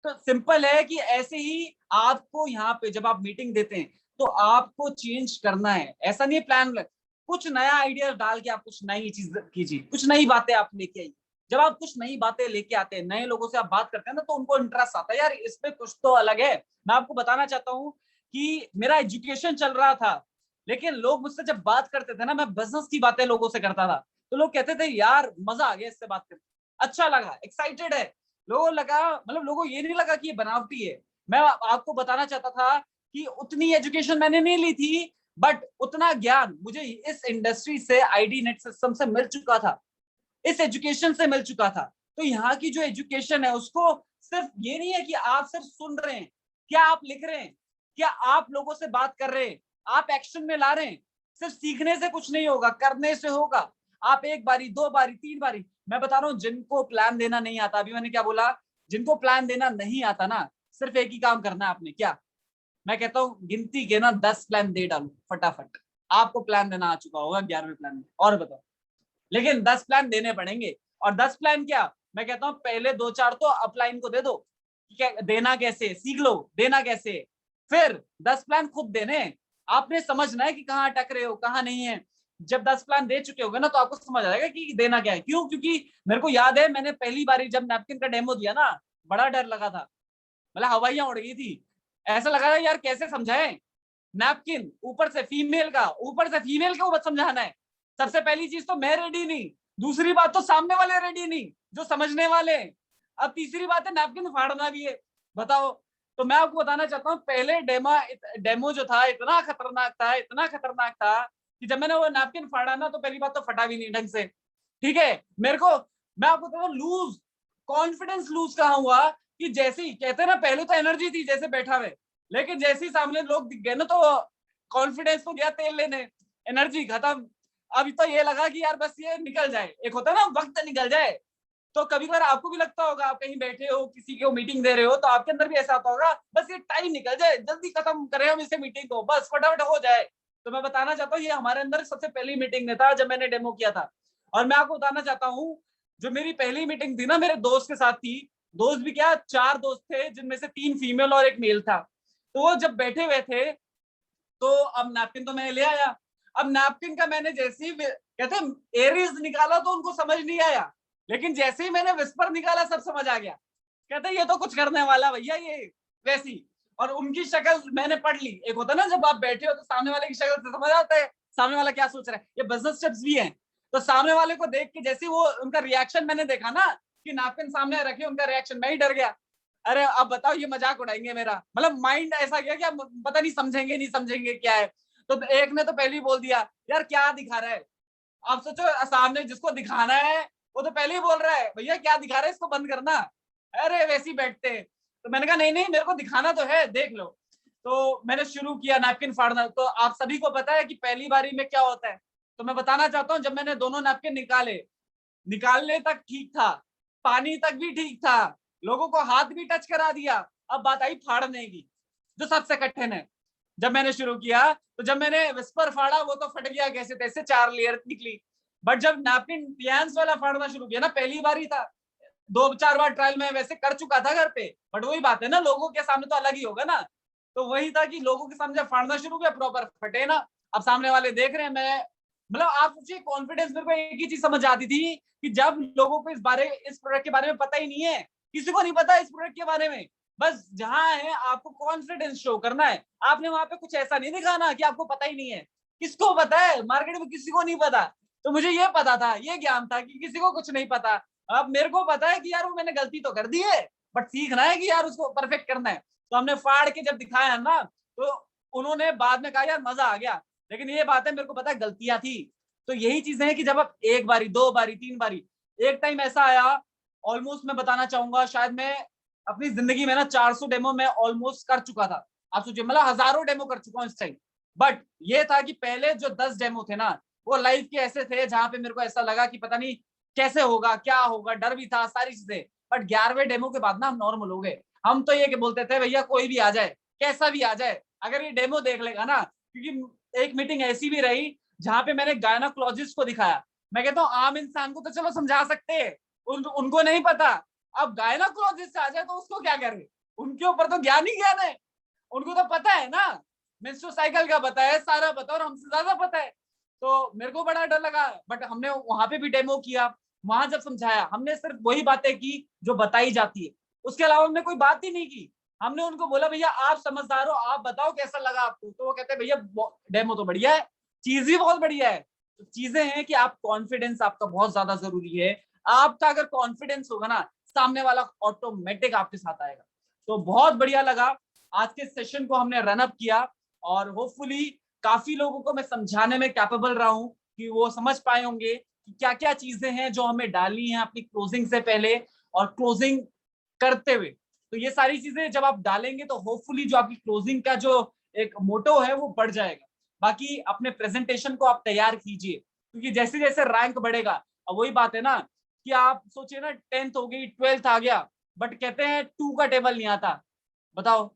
[SPEAKER 1] तो सिंपल है कि ऐसे ही आपको यहाँ पे जब आप मीटिंग देते हैं तो आपको चेंज करना है। ऐसा नहीं है प्लान, कुछ नया आइडिया डाल के आप कुछ नई चीज कीजिए, कुछ नई बातें आप लेके आइए। जब आप कुछ नई बातें लेके आते हैं, नए लोगों से आप बात करते हैं ना, तो उनको इंटरेस्ट आता है, यार इस पे कुछ तो अलग है। मैं आपको बताना चाहता हूँ कि मेरा एजुकेशन चल रहा था, लेकिन लोग मुझसे जब बात करते थे ना, मैं बिजनेस की बातें लोगों से करता था, तो लोग कहते थे यार मजा आ गया इससे बात करके, अच्छा लगा, एक्साइटेड है। लोगों लगा, मतलब लोगों ये नहीं लगा कि ये बनावटी है। मैं आपको बताना चाहता था कि उतनी एजुकेशन मैंने नहीं ली थी, बट उतना ज्ञान मुझे इस इंडस्ट्री से, आईडी नेट सिस्टम से मिल चुका था, इस एजुकेशन से मिल चुका था। तो यहाँ की जो एजुकेशन है उसको, सिर्फ ये नहीं है कि आप सिर्फ सुन रहे हैं, क्या आप लिख रहे हैं, क्या आप लोगों से बात कर रहे हैं, आप एक्शन में ला रहे हैं। सिर्फ सीखने से कुछ नहीं होगा, करने से होगा। आप 1 बारी, 2 बारी, 3 बारी, मैं बता रहा हूँ जिनको प्लान देना नहीं आता, अभी मैंने क्या बोला, जिनको प्लान देना नहीं आता ना, सिर्फ एक ही काम करना है आपने, क्या? मैं कहता हूँ गिनती के ना 10 प्लान दे डालो फटाफट। आपको प्लान देना आ चुका होगा 11वें प्लान में, और बताओ। लेकिन 10 प्लान देने पड़ेंगे। और 10 प्लान क्या, मैं कहता हूँ पहले 2-4 तो अपलाइन को दे दो, क्या देना कैसे सीख लो, देना कैसे। फिर 10 प्लान खुद देने। आपने समझना है कि कहाँ अटक रहे हो, कहाँ नहीं है। जब 10 प्लान दे चुके होगे ना, तो आपको समझ आएगा कि देना क्या है। क्यों? क्योंकि मेरे को याद है, मैंने पहली बार जब नैपकिन का डेमो दिया ना, बड़ा डर लगा था, मतलब हवाइयां उड़ गई थी। ऐसा लगा था यार कैसे समझाएं। नैपकिन ऊपर से फीमेल का, ऊपर से फीमेल को समझाना है। सबसे पहली चीज तो मैं रेडी नहीं, दूसरी बात तो सामने वाले रेडी नहीं जो समझने वाले। अब तीसरी बात है नैपकिन फाड़ना भी है, बताओ। तो मैं आपको बताना चाहता हूँ, पहले डेमो जो था इतना खतरनाक था, इतना खतरनाक था कि जब मैंने वो नैपकिन फाड़ा ना, तो पहली बात तो फटा भी नहीं ढंग से। ठीक है, मेरे को, मैं आपको बताऊँ, लूज कॉन्फिडेंस लूज कहाँ हुआ कि जैसे ही कहते हैं ना, पहले तो एनर्जी थी जैसे बैठा हुए, लेकिन जैसे ही सामने लोग दिख गए ना, तो कॉन्फिडेंस तो गया तेल लेने, एनर्जी खत्म। अब तो ये लगा कि यार बस ये निकल जाए, एक होता है ना वक्त निकल जाए। तो कभी कभार आपको भी लगता होगा, आप कहीं बैठे हो, किसी को मीटिंग दे रहे हो, तो आपके अंदर भी ऐसा आता होगा, बस ये टाइम निकल जाए, जल्दी खत्म करें हम इसे मीटिंग को, बस फटाफट हो जाए। तो मैं बताना चाहता हूँ, ये हमारे अंदर सबसे पहली मीटिंग में था जब मैंने डेमो किया था। और मैं आपको बताना चाहता हूँ, जो मेरी पहली मीटिंग थी ना, मेरे दोस्त के साथ थी। दोस्त भी क्या, 4 दोस्त थे, जिनमें से 3 फीमेल और 1 मेल था। तो वो जब बैठे हुए थे, तो अब नैपकिन तो मैंने ले आया। अब नैपकिन का मैंने जैसे ही कहते हैं एरीज निकाला, तो उनको समझ नहीं आया, लेकिन जैसे ही मैंने विस्पर निकाला, सब समझ आ गया। कहते ये तो कुछ करने वाला भैया, ये वैसी। और उनकी शक्ल मैंने पढ़ ली। एक होता ना, जब आप बैठे हो तो सामने वाले की शक्ल से समझ आता है सामने वाला क्या सोच रहा है। ये बिजनेस टिप्स भी हैं। तो सामने वाले को देख के जैसे वो उनका रिएक्शन मैंने देखा ना, कि नैपकिन सामने रखे, उनका रिएक्शन, मैं ही डर गया। अरे अब बताओ, ये मजाक उड़ाएंगे मेरा, मतलब माइंड ऐसा गया कि अब पता नहीं समझेंगे नहीं समझेंगे क्या है। तो एक ने तो पहले ही बोल दिया, यार क्या दिखा रहा है। आप सोचो, सामने जिसको दिखाना है वो तो पहले ही बोल रहा है, भैया क्या दिखा रहा है, इसको बंद करना। अरे वैसे ही बैठते हैं। तो मैंने कहा नहीं नहीं मेरे को दिखाना तो है, देख लो। तो मैंने शुरू किया नैपकिन फाड़ना। तो आप सभी को पता है कि पहली बारी में क्या होता है, तो मैं बताना चाहता हूँ, जब मैंने दोनों नैपकिन निकालने तक ठीक था, पानी तक भी ठीक था, लोगों को हाथ भी टच करा दिया, अब बात आई फाड़ने की, जो सबसे कठिन है। जब मैंने शुरू किया तो जब मैंने विस्पर फाड़ा वो तो फट गया कैसे तैसे, 4 लेयर निकली। बट जब नैपकिन पियांस वाला फाड़ना शुरू किया ना, पहली बार ही था, 2-4 बार ट्रायल में वैसे कर चुका था घर पे, बट वही बात है ना, लोगों के सामने तो अलग ही होगा ना। तो वही था कि लोगों के सामने जब फाड़ना शुरू किया प्रॉपर फटे ना, अब सामने वाले देख रहे हैं, मैं मतलब आप सोचिए कॉन्फिडेंस, मेरे को एक ही चीज समझ आती थी कि जब लोगों को इस प्रोडक्ट के बारे में पता ही नहीं है, किसी को नहीं पता इस प्रोडक्ट के बारे में, बस जहां है आपको कॉन्फिडेंस शो करना है, आपने वहां पे कुछ ऐसा नहीं दिखाना कि आपको पता ही नहीं है। किसको पता है मार्केट में, किसी को नहीं पता। तो मुझे ये पता था, ये ज्ञान था कि किसी को कुछ नहीं पता। अब मेरे को पता है कि यार वो मैंने गलती तो कर दी है, बट सीखना है कि यार उसको परफेक्ट करना है। तो हमने फाड़ के जब दिखाया ना, तो उन्होंने बाद में कहा यार मजा आ गया, लेकिन ये बात है मेरे को पता है गलतियां थी। तो यही चीजें हैं कि जब आप एक बारी, 2 बारी, 3 बारी, एक टाइम ऐसा आया, ऑलमोस्ट मैं बताना चाहूंगा, शायद मैं अपनी जिंदगी में ना 400 डेमो मैं ऑलमोस्ट कर चुका था। आप सोचिए, मतलब हजारों डेमो कर चुका हूँ इस टाइम। बट ये था कि पहले जो 10 डेमो थे ना, वो लाइफ के ऐसे थे जहां पे मेरे को ऐसा लगा कि पता नहीं कैसे होगा, क्या होगा, डर भी था, सारी चीजें। बट 11वें डेमो के बाद ना हम नॉर्मल हो गए। हम तो ये बोलते थे भैया कोई भी आ जाए, कैसा भी आ जाए, अगर ये डेमो देख लेगा ना, क्योंकि एक मीटिंग ऐसी भी रही जहां पे मैंने गायनोकोलॉजिस्ट को दिखाया। मैं कहता हूँ आम इंसान को तो चलो समझा सकते हैं, उनको नहीं पता। अब गायनोकोलॉजिस्ट आ जाए तो उसको क्या करे, उनके ऊपर तो ज्ञान ही ज्ञान है, उनको तो पता है ना, मेंस्ट्रुअल साइकिल का पता है, सारा पता है, और हमसे ज्यादा पता है। तो मेरे को बड़ा डर लगा, बट हमने वहां पे भी डेमो किया। वहां जब समझाया, हमने सिर्फ वही बातें की जो बताई जाती है, उसके अलावा हमने कोई बात ही नहीं की। हमने उनको बोला भैया आप समझदार हो, आप बताओ कैसा लगा आपको। तो वो कहते हैं भैया डेमो तो बढ़िया है, चीज भी बहुत बढ़िया है। तो चीजें हैं कि आप कॉन्फिडेंस आपका बहुत ज्यादा जरूरी है। आपका अगर कॉन्फिडेंस होगा ना, सामने वाला ऑटोमेटिक आपके साथ आएगा। तो बहुत बढ़िया लगा, आज के सेशन को हमने रन अप किया, और होपफुली काफी लोगों को मैं समझाने में कैपेबल रहा हूं कि वो समझ पाए होंगे कि क्या क्या चीजें हैं जो हमें डालनी है अपनी क्लोजिंग से पहले और क्लोजिंग करते हुए। तो ये सारी चीजें जब आप डालेंगे तो होपफुली जो आपकी क्लोजिंग का जो एक मोटो है वो बढ़ जाएगा। बाकी अपने प्रेजेंटेशन को आप तैयार कीजिए, क्योंकि जैसे जैसे रैंक बढ़ेगा, अब वही बात है ना कि आप सोचिए ना 10th हो गई, 12th आ गया, बट कहते हैं 2 का टेबल नहीं आता। बताओ,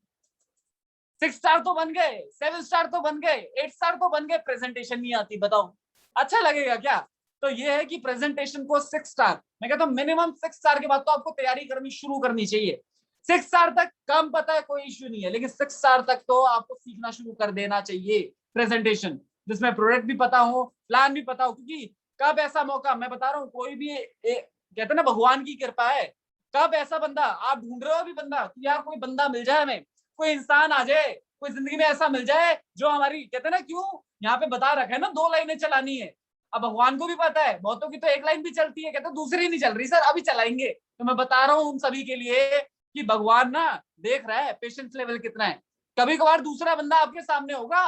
[SPEAKER 1] 6 स्टार तो बन गए, 7 स्टार तो बन गए, 8 स्टार तो बन गए, प्रेजेंटेशन नहीं आती, बताओ अच्छा लगेगा क्या? तो ये है कि प्रेजेंटेशन को 6 स्टार, मैं कहता हूँ मिनिमम 6 स्टार के बाद तो आपको तैयारी करनी शुरू करनी चाहिए। 6 स्टार तक कम पता है कोई इश्यू नहीं है, लेकिन 6 स्टार तक तो आपको सीखना शुरू कर देना चाहिए प्रेजेंटेशन, जिसमें प्रोडक्ट भी पता हो, प्लान भी पता हो। क्योंकि कब ऐसा मौका, मैं बता रहा हूँ, कोई भी कहते हैं ना भगवान की कृपा है, कब ऐसा बंदा आप ढूंढ रहे हो अभी बंदा कि यार कोई बंदा मिल जाए हमें, कोई इंसान आ जाए, कोई जिंदगी में ऐसा मिल जाए जो हमारी, कहते हैं ना, क्यों यहाँ पे बता रखा है ना 2 लाइनें चलानी है। अब भगवान को भी पता है, बहुतों की तो 1 लाइन भी चलती है, कहते दूसरी नहीं चल रही सर, अभी चलाएंगे। तो मैं बता रहा हूँ उन सभी के लिए कि भगवान ना देख रहा है पेशेंस लेवल कितना है। कभी कभार दूसरा बंदा आपके सामने होगा,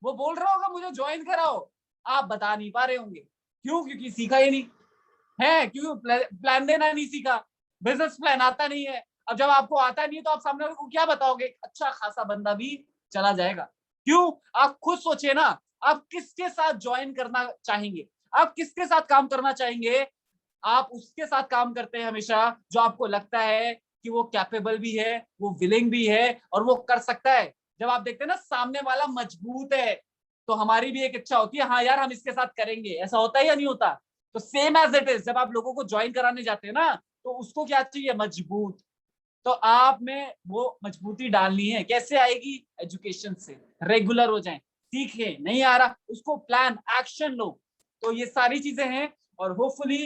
[SPEAKER 1] वो बोल रहा होगा मुझे ज्वाइन कराओ, आप बता नहीं पा रहे होंगे, क्यों? क्योंकि सीखा ही नहीं है, क्यों प्लान देना नहीं सीखा, बिजनेस प्लान आता नहीं है। अब जब आपको आता नहीं है तो आप सामने वाले को क्या बताओगे? अच्छा खासा बंदा भी चला जाएगा। क्यों? आप खुद सोचिए ना, आप किसके साथ ज्वाइन करना चाहेंगे, आप किसके साथ काम करना चाहेंगे? आप उसके साथ काम करते हैं हमेशा जो आपको लगता है कि वो कैपेबल भी है, वो विलिंग भी है और वो कर सकता है। जब आप देखते हैं ना सामने वाला मजबूत है, तो हमारी भी एक इच्छा होती है, हाँ यार हम इसके साथ करेंगे। ऐसा होता है या नहीं होता? तो सेम एज इट इज, जब आप लोगों को ज्वाइन कराने जाते हैं ना, तो उसको क्या चाहिए? मजबूत। तो आप में वो मजबूती डालनी है, कैसे आएगी? एजुकेशन से। रेगुलर हो जाएं, सीखें, नहीं आ रहा उसको प्लान एक्शन लो। तो ये सारी चीजें हैं, और होपफुली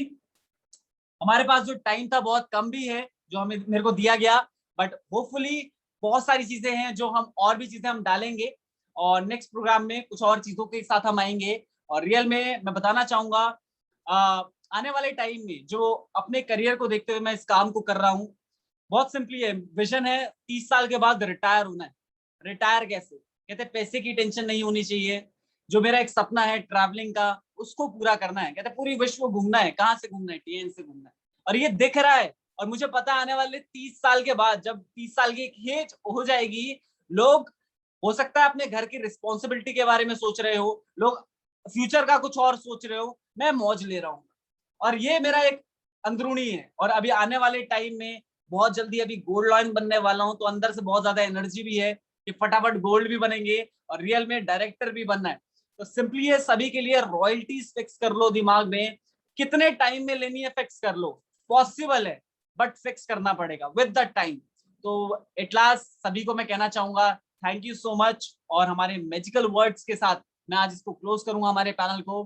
[SPEAKER 1] हमारे पास जो टाइम था बहुत कम भी है जो हमें मेरे को दिया गया, बट होपफुली बहुत सारी चीजें हैं जो हम और भी चीजें हम डालेंगे, और नेक्स्ट प्रोग्राम में कुछ और चीजों के साथ हम आएंगे। और रियल में मैं बताना चाहूंगा, आने वाले टाइम में जो अपने करियर को देखते हुए मैं इस काम को कर रहा हूँ, बहुत सिंपली है, विजन है 30 साल के बाद रिटायर होना है। रिटायर कैसे? कहते पैसे की टेंशन नहीं होनी चाहिए। जो मेरा एक सपना है ट्रैवलिंग का, उसको पूरा करना है। कहते पूरी विश्व घूमना है। कहाँ से घूमना है? टीएन से घूमना है। और ये दिख रहा है, और मुझे पता है आने वाले 30 साल के बाद, जब 30 साल की एक एज हो जाएगी, लोग हो सकता है अपने घर की रिस्पॉन्सिबिलिटी के बारे में सोच रहे हो, लोग फ्यूचर का कुछ और सोच रहे हो, मैं मौज ले रहा हूँ। और ये मेरा एक अंदरूनी है। और अभी आने वाले टाइम में बहुत जल्दी अभी गोल्ड लॉयन बनने वाला हूँ, तो अंदर से बहुत ज्यादा एनर्जी भी है कि फटाफट गोल्ड भी बनेंगे और रियल में डायरेक्टर भी बनना है। तो सिंपली ये सभी के लिए रॉयल्टीज फिक्स कर लो दिमाग में, कितने टाइम में लेनी है फिक्स कर लो, पॉसिबल है बट फिक्स करना पड़ेगा विद द टाइम। तो एट लास्ट सभी को मैं कहना चाहूंगा थैंक यू सो मच। और हमारे मैजिकल वर्ड्स के साथ मैं आज इसको क्लोज करूंगा हमारे पैनल को।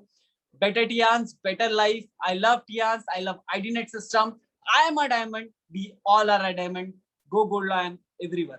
[SPEAKER 1] Better Tiens, better life, I love Tiens, I love ID net system, I am a diamond, we all are a diamond, go gold lion everyone.